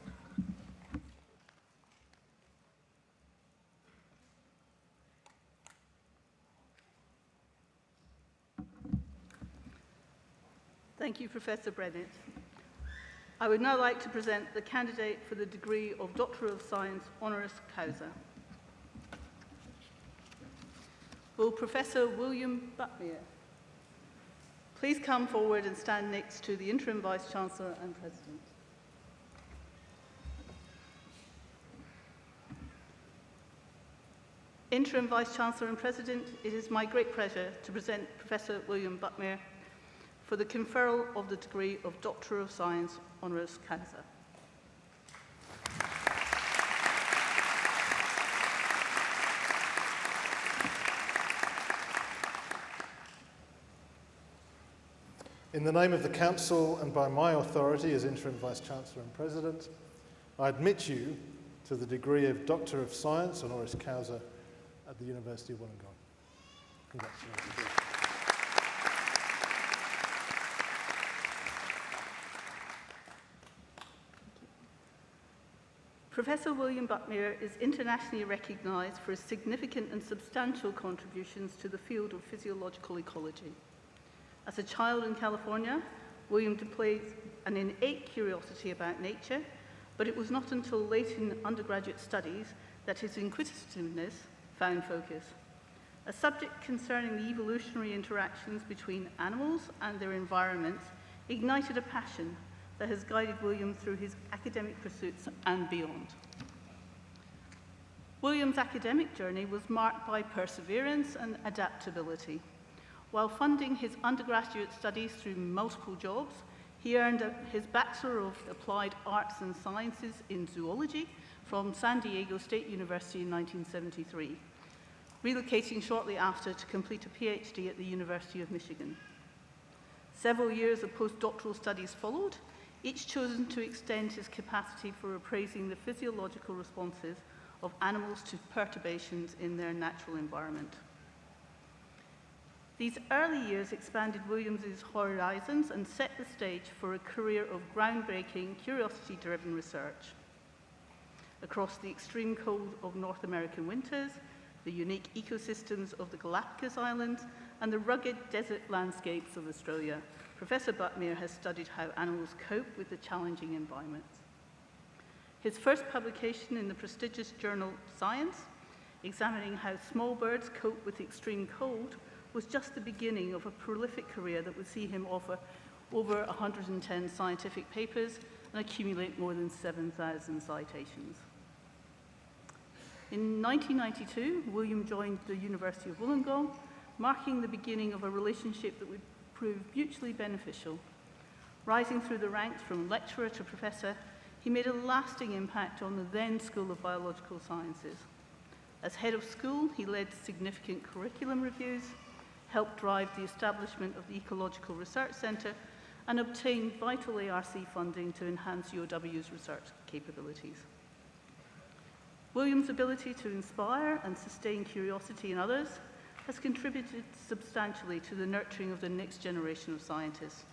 Thank you, Professor Bennett. I would now like to present the candidate for the degree of Doctor of Science honoris causa. Will Professor William Butmere please come forward and stand next to the Interim Vice-Chancellor and President. Interim Vice-Chancellor and President, it is my great pleasure to present Professor William Butmere for the conferral of the degree of Doctor of Science honoris causa. In the name of the Council and by my authority as Interim Vice-Chancellor and President, I admit you to the degree of Doctor of Science honoris causa at the University of Wollongong. Congratulations. Professor William Butmere is internationally recognised for his significant and substantial contributions to the field of physiological ecology. As a child in California, William displayed an innate curiosity about nature, but it was not until late in undergraduate studies that his inquisitiveness found focus. A subject concerning the evolutionary interactions between animals and their environments ignited a passion that has guided William through his academic pursuits and beyond. William's academic journey was marked by perseverance and adaptability. While funding his undergraduate studies through multiple jobs, he earned his Bachelor of Applied Arts and Sciences in Zoology from San Diego State University in 1973, relocating shortly after to complete a PhD at the University of Michigan. Several years of postdoctoral studies followed, each chosen to extend his capacity for appraising the physiological responses of animals to perturbations in their natural environment. These early years expanded Williams's horizons and set the stage for a career of groundbreaking, curiosity-driven research. Across the extreme cold of North American winters, the unique ecosystems of the Galapagos Islands, and the rugged desert landscapes of Australia, Professor Butmere has studied how animals cope with the challenging environments. His first publication in the prestigious journal Science, examining how small birds cope with extreme cold, was just the beginning of a prolific career that would see him offer over 110 scientific papers and accumulate more than 7,000 citations. In 1992, William joined the University of Wollongong, marking the beginning of a relationship that would prove mutually beneficial. Rising through the ranks from lecturer to professor, he made a lasting impact on the then School of Biological Sciences. As head of school, he led significant curriculum reviews, helped drive the establishment of the Ecological Research Centre, and obtained vital ARC funding to enhance UOW's research capabilities. William's ability to inspire and sustain curiosity in others has contributed substantially to the nurturing of the next generation of scientists.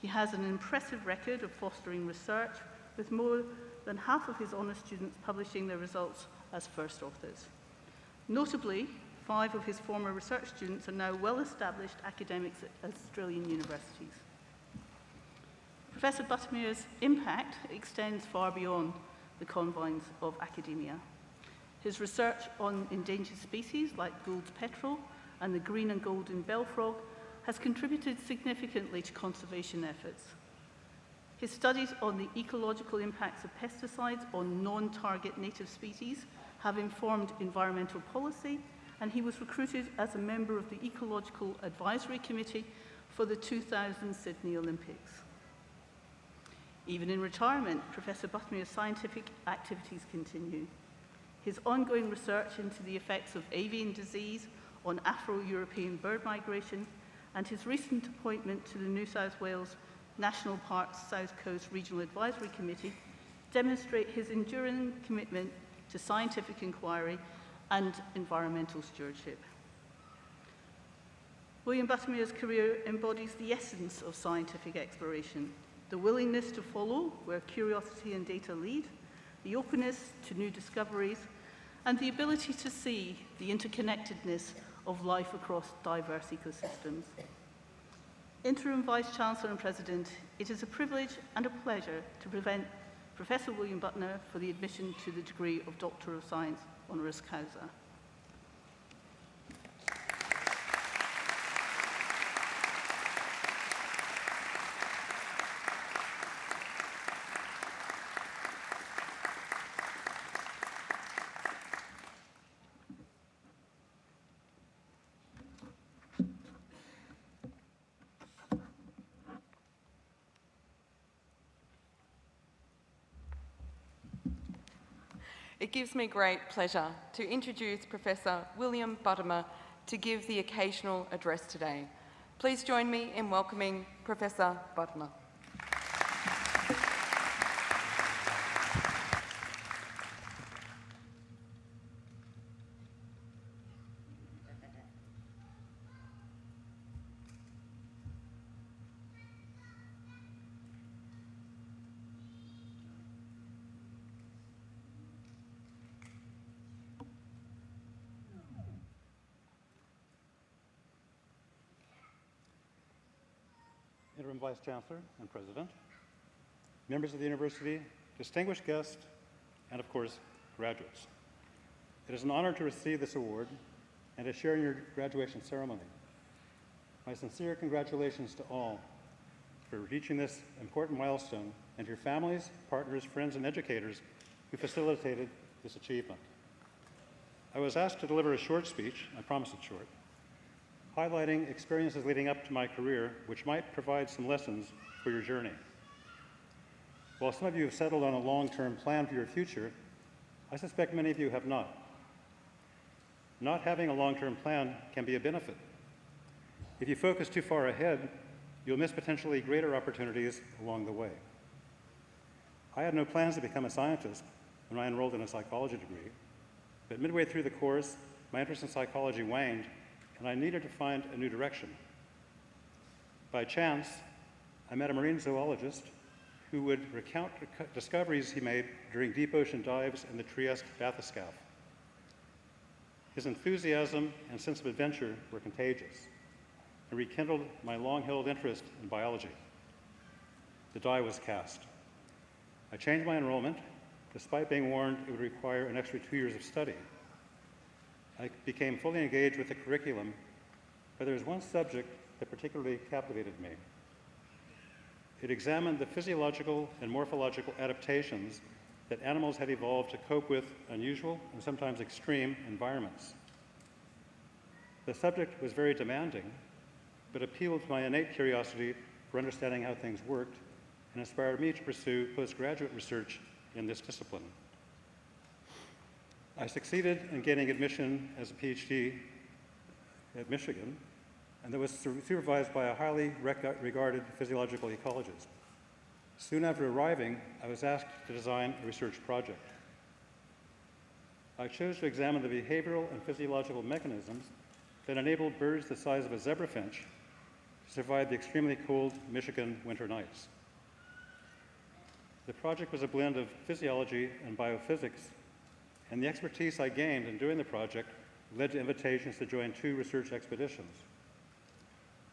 He has an impressive record of fostering research with more than half of his honours students publishing their results as first authors. Notably, 5 of his former research students are now well-established academics at Australian universities. Professor Buttermere's impact extends far beyond the confines of academia. His research on endangered species like Gould's petrel and the green and golden bellfrog has contributed significantly to conservation efforts. His studies on the ecological impacts of pesticides on non-target native species have informed environmental policy, and he was recruited as a member of the Ecological Advisory Committee for the 2000 Sydney Olympics. Even in retirement, Professor Buttermere's scientific activities continue. His ongoing research into the effects of avian disease on Afro-European bird migration and his recent appointment to the New South Wales National Parks South Coast Regional Advisory Committee demonstrate his enduring commitment to scientific inquiry and environmental stewardship. William Buttermere's career embodies the essence of scientific exploration, the willingness to follow where curiosity and data lead, the openness to new discoveries, and the ability to see the interconnectedness of life across diverse ecosystems. Interim Vice-Chancellor and President, it is a privilege and a pleasure to present Professor William Buttermere for the admission to the degree of Doctor of Science honoris causa. It gives me great pleasure to introduce Professor William Buttermere to give the occasional address today. Please join me in welcoming Professor Buttermere. Interim Vice-Chancellor and President, members of the University, distinguished guests, and of course, graduates. It is an honor to receive this award and to share in your graduation ceremony. My sincere congratulations to all for reaching this important milestone, and to your families, partners, friends, and educators who facilitated this achievement. I was asked to deliver a short speech, I promise it's short, highlighting experiences leading up to my career which might provide some lessons for your journey. While some of you have settled on a long-term plan for your future, I suspect many of you have not. Not having a long-term plan can be a benefit. If you focus too far ahead, you'll miss potentially greater opportunities along the way. I had no plans to become a scientist when I enrolled in a psychology degree, but midway through the course, my interest in psychology waned, and I needed to find a new direction. By chance, I met a marine zoologist who would recount discoveries he made during deep ocean dives in the Trieste bathyscaphe. His enthusiasm and sense of adventure were contagious and rekindled my long-held interest in biology. The die was cast. I changed my enrollment, despite being warned it would require an extra 2 years of study. I became fully engaged with the curriculum, but there was one subject that particularly captivated me. It examined the physiological and morphological adaptations that animals had evolved to cope with unusual and sometimes extreme environments. The subject was very demanding, but appealed to my innate curiosity for understanding how things worked and inspired me to pursue postgraduate research in this discipline. I succeeded in gaining admission as a PhD at Michigan, and that was supervised by a highly regarded physiological ecologist. Soon after arriving, I was asked to design a research project. I chose to examine the behavioral and physiological mechanisms that enabled birds the size of a zebrafinch to survive the extremely cold Michigan winter nights. The project was a blend of physiology and biophysics, and the expertise I gained in doing the project led to invitations to join 2 research expeditions.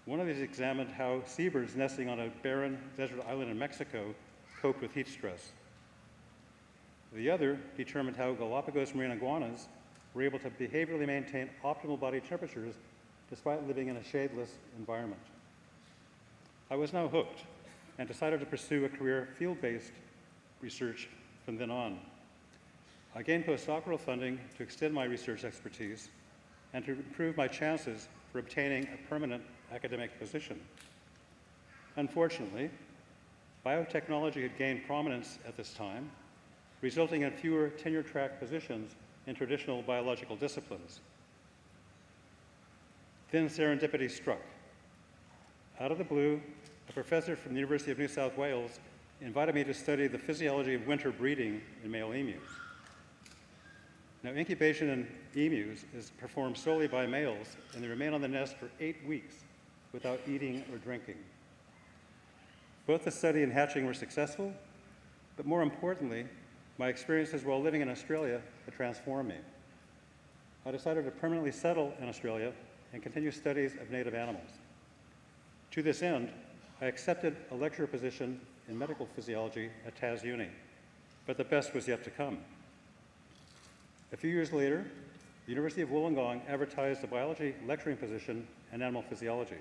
One of these examined how seabirds nesting on a barren desert island in Mexico coped with heat stress. The other determined how Galapagos marine iguanas were able to behaviorally maintain optimal body temperatures despite living in a shadeless environment. I was now hooked and decided to pursue a career field-based research from then on. I gained postdoctoral funding to extend my research expertise and to improve my chances for obtaining a permanent academic position. Unfortunately, biotechnology had gained prominence at this time, resulting in fewer tenure-track positions in traditional biological disciplines. Then serendipity struck. Out of the blue, a professor from the University of New South Wales invited me to study the physiology of winter breeding in male emus. Now, incubation in emus is performed solely by males, and they remain on the nest for 8 weeks without eating or drinking. Both the study and hatching were successful, but more importantly, my experiences while living in Australia had transformed me. I decided to permanently settle in Australia and continue studies of native animals. To this end, I accepted a lecturer position in medical physiology at TasUni, but the best was yet to come. A few years later, the University of Wollongong advertised a biology lecturing position in animal physiology.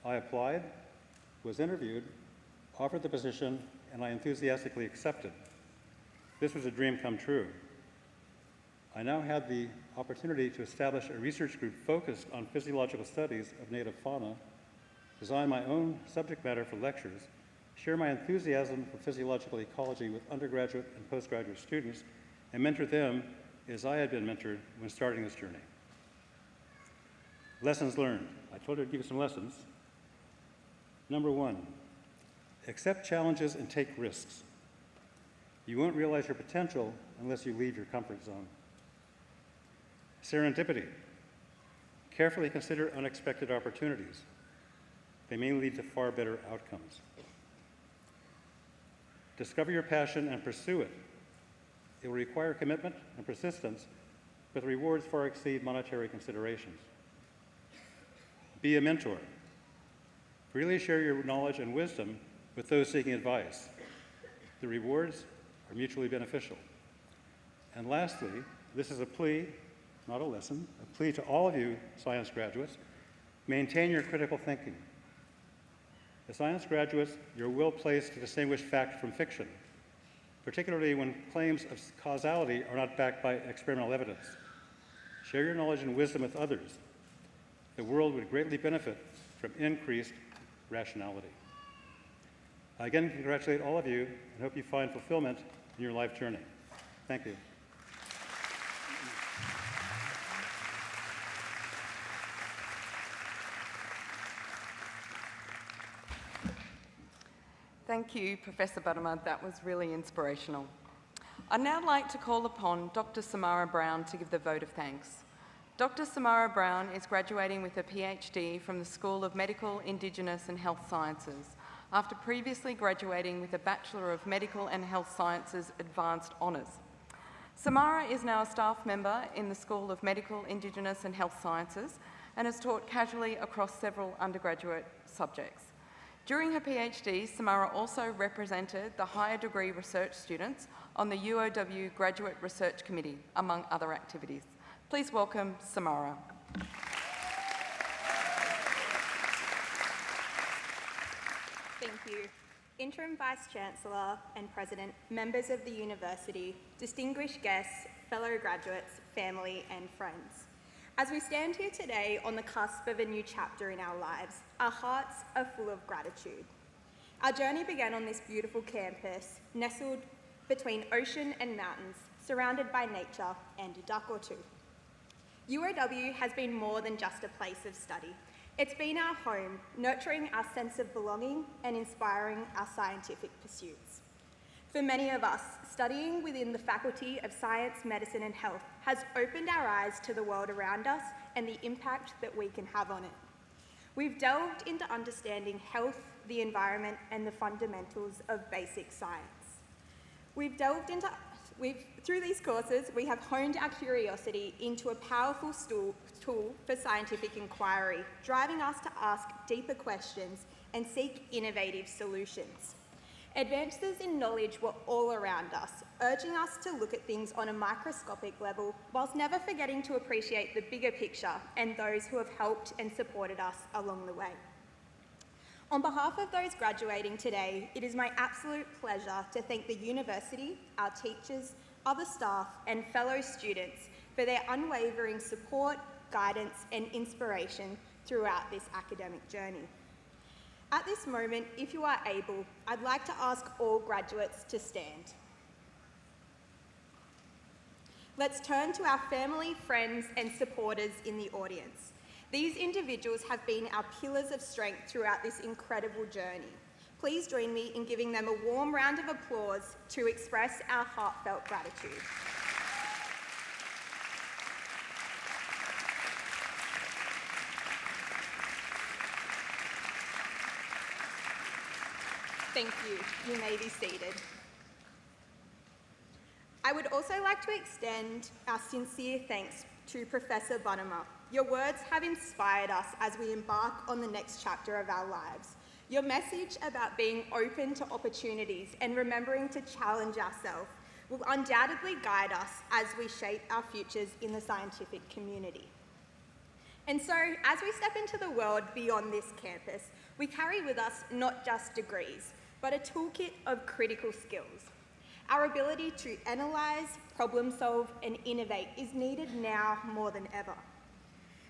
I applied, was interviewed, offered the position, and I enthusiastically accepted. This was a dream come true. I now had the opportunity to establish a research group focused on physiological studies of native fauna, design my own subject matter for lectures, share my enthusiasm for physiological ecology with undergraduate and postgraduate students, and mentor them as I had been mentored when starting this journey. Lessons learned. I told you I'd give you some lessons. Number 1, accept challenges and take risks. You won't realize your potential unless you leave your comfort zone. Serendipity. Carefully consider unexpected opportunities. They may lead to far better outcomes. Discover your passion and pursue it. It will require commitment and persistence, but the rewards far exceed monetary considerations. Be a mentor. Freely share your knowledge and wisdom with those seeking advice. The rewards are mutually beneficial. And lastly, this is a plea, not a lesson, a plea to all of you science graduates, maintain your critical thinking. As science graduates, you're well placed to distinguish fact from fiction, particularly when claims of causality are not backed by experimental evidence. Share your knowledge and wisdom with others. The world would greatly benefit from increased rationality. I again congratulate all of you and hope you find fulfillment in your life journey. Thank you. Thank you, Professor Buttermud. That was really inspirational. I'd now like to call upon Dr. Samara Brown to give the vote of thanks. Dr. Samara Brown is graduating with a PhD from the School of Medical, Indigenous and Health Sciences, after previously graduating with a Bachelor of Medical and Health Sciences Advanced Honours. Samara is now a staff member in the School of Medical, Indigenous and Health Sciences and has taught casually across several undergraduate subjects. During her PhD, Samara also represented the higher degree research students on the UOW Graduate Research Committee, among other activities. Please welcome Samara. Thank you. Interim Vice-Chancellor and President, members of the University, distinguished guests, fellow graduates, family and friends. As we stand here today on the cusp of a new chapter in our lives, our hearts are full of gratitude. Our journey began on this beautiful campus, nestled between ocean and mountains, surrounded by nature and a duck or two. UOW has been more than just a place of study. It's been our home, nurturing our sense of belonging and inspiring our scientific pursuits. For many of us, studying within the Faculty of Science, Medicine and Health has opened our eyes to the world around us and the impact that we can have on it. We've delved into understanding health, the environment, and the fundamentals of basic science. Through these courses, we have honed our curiosity into a powerful tool for scientific inquiry, driving us to ask deeper questions and seek innovative solutions. Advances in knowledge were all around us, urging us to look at things on a microscopic level, whilst never forgetting to appreciate the bigger picture and those who have helped and supported us along the way. On behalf of those graduating today, it is my absolute pleasure to thank the university, our teachers, other staff, and fellow students for their unwavering support, guidance, and inspiration throughout this academic journey. At this moment, if you are able, I'd like to ask all graduates to stand. Let's turn to our family, friends, and supporters in the audience. These individuals have been our pillars of strength throughout this incredible journey. Please join me in giving them a warm round of applause to express our heartfelt gratitude. Thank you. You may be seated. I would also like to extend our sincere thanks to Professor Bunnema. Your words have inspired us as we embark on the next chapter of our lives. Your message about being open to opportunities and remembering to challenge ourselves will undoubtedly guide us as we shape our futures in the scientific community. And so, as we step into the world beyond this campus, we carry with us not just degrees, but a toolkit of critical skills. Our ability to analyse, problem solve, and innovate is needed now more than ever.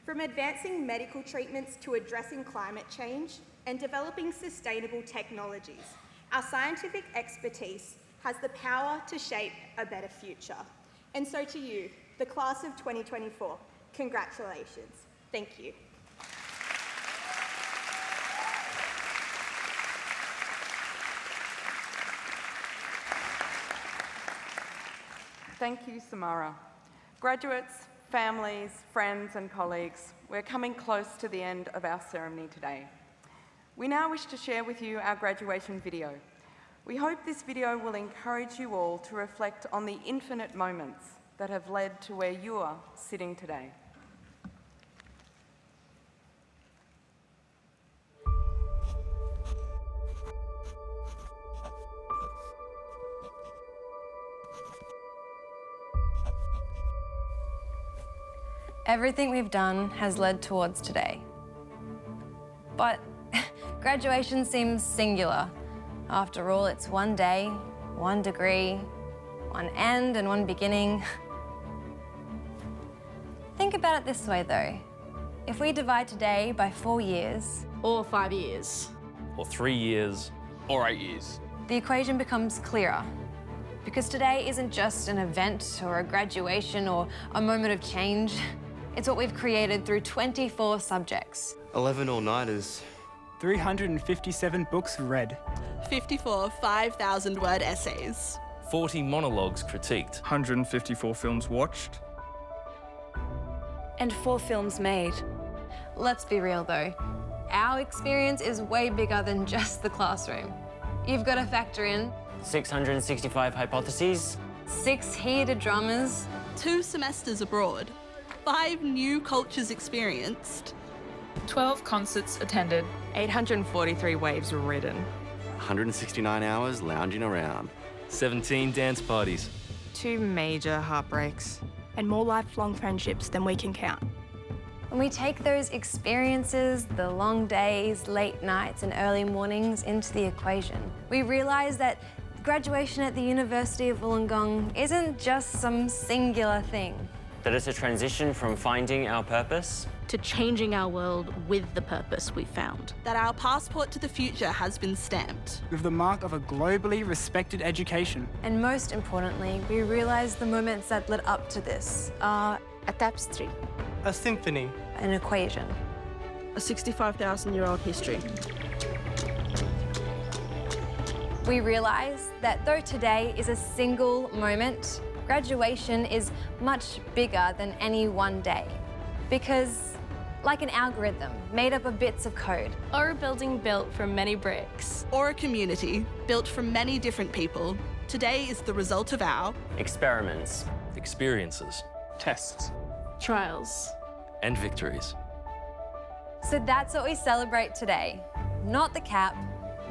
From advancing medical treatments to addressing climate change and developing sustainable technologies, our scientific expertise has the power to shape a better future. And so to you, the class of 2024, congratulations. Thank you. Thank you, Samara. Graduates, families, friends and colleagues, we're coming close to the end of our ceremony today. We now wish to share with you our graduation video. We hope this video will encourage you all to reflect on the infinite moments that have led to where you are sitting today. Everything we've done has led towards today. But graduation seems singular. After all, it's one day, one degree, one end and one beginning. Think about it this way though. If we divide today by 4 years, or 5 years, or 3 years, or 8 years, the equation becomes clearer. Because today isn't just an event or a graduation or a moment of change. It's what we've created through 24 subjects. 11 all-nighters. 357 books read. 54 5,000-word essays. 40 monologues critiqued. 154 films watched. And 4 films made. Let's be real though. Our experience is way bigger than just the classroom. You've got to factor in 665 hypotheses. 6 heated dramas. 2 semesters abroad. 5 new cultures experienced. 12 concerts attended. 843 waves ridden. 169 hours lounging around. 17 dance parties. 2 major heartbreaks. And more lifelong friendships than we can count. When we take those experiences, the long days, late nights and early mornings into the equation, we realise that graduation at the University of Wollongong isn't just some singular thing. That it's a transition from finding our purpose to changing our world with the purpose we found. That our passport to the future has been stamped with the mark of a globally respected education. And most importantly, we realise the moments that led up to this are a tapestry, a symphony, an equation, a 65,000-year-old history. We realise that though today is a single moment, graduation is much bigger than any one day. Because like an algorithm made up of bits of code. Or a building built from many bricks. Or a community built from many different people. Today is the result of our Experiments. Experiences. Tests. Trials. And victories. So that's what we celebrate today. Not the cap,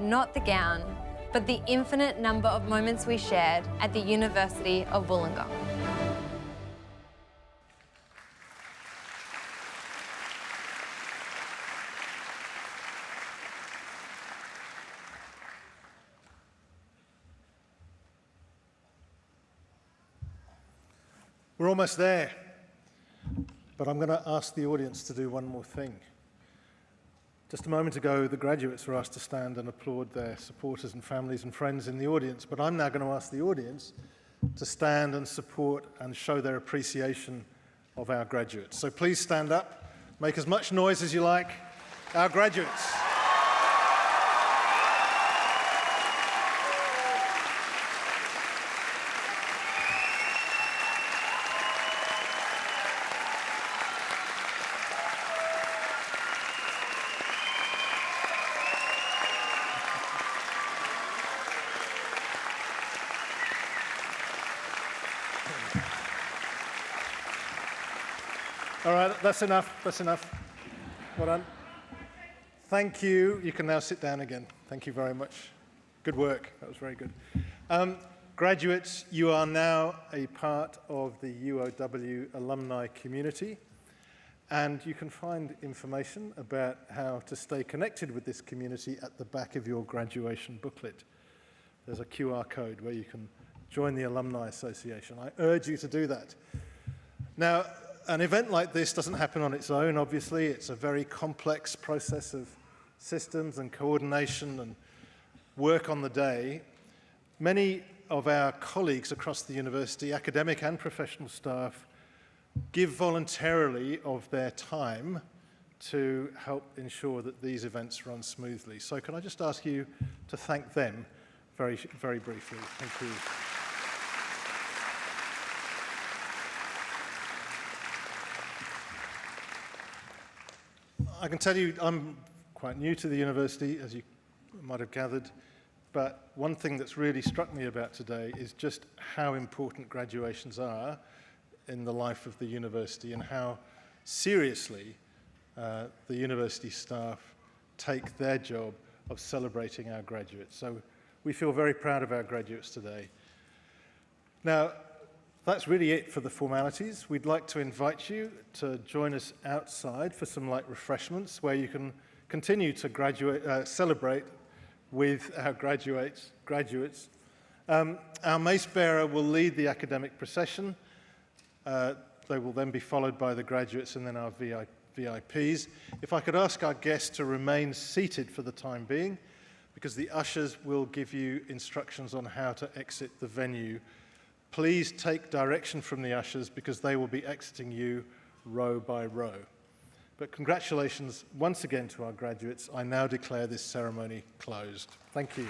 not the gown, but the infinite number of moments we shared at the University of Wollongong. We're almost there, but I'm going to ask the audience to do one more thing. Just a moment ago, the graduates were asked to stand and applaud their supporters and families and friends in the audience, but I'm now going to ask the audience to stand and support and show their appreciation of our graduates. So please stand up, make as much noise as you like. Our graduates. All right, that's enough, that's enough. Well done. Thank you. You can now sit down again. Thank you very much. Good work, that was very good. Graduates, you are now a part of the UOW alumni community, and you can find information about how to stay connected with this community at the back of your graduation booklet. There's a QR code where you can join the Alumni Association. I urge you to do that. Now, an event like this doesn't happen on its own, obviously. It's a very complex process of systems and coordination and work on the day. Many of our colleagues across the university, academic and professional staff, give voluntarily of their time to help ensure that these events run smoothly. So can I just ask you to thank them very, very briefly? Thank you. I can tell you I'm quite new to the university, as you might have gathered, but one thing that's really struck me about today is just how important graduations are in the life of the university and how seriously the university staff take their job of celebrating our graduates. So we feel very proud of our graduates today. Now, that's really it for the formalities. We'd like to invite you to join us outside for some light refreshments where you can continue to celebrate with our graduates. Our mace bearer will lead the academic procession. They will then be followed by the graduates and then our VIPs. If I could ask our guests to remain seated for the time being, because the ushers will give you instructions on how to exit the venue. Please take direction from the ushers because they will be exiting you row by row. But congratulations once again to our graduates. I now declare this ceremony closed. Thank you.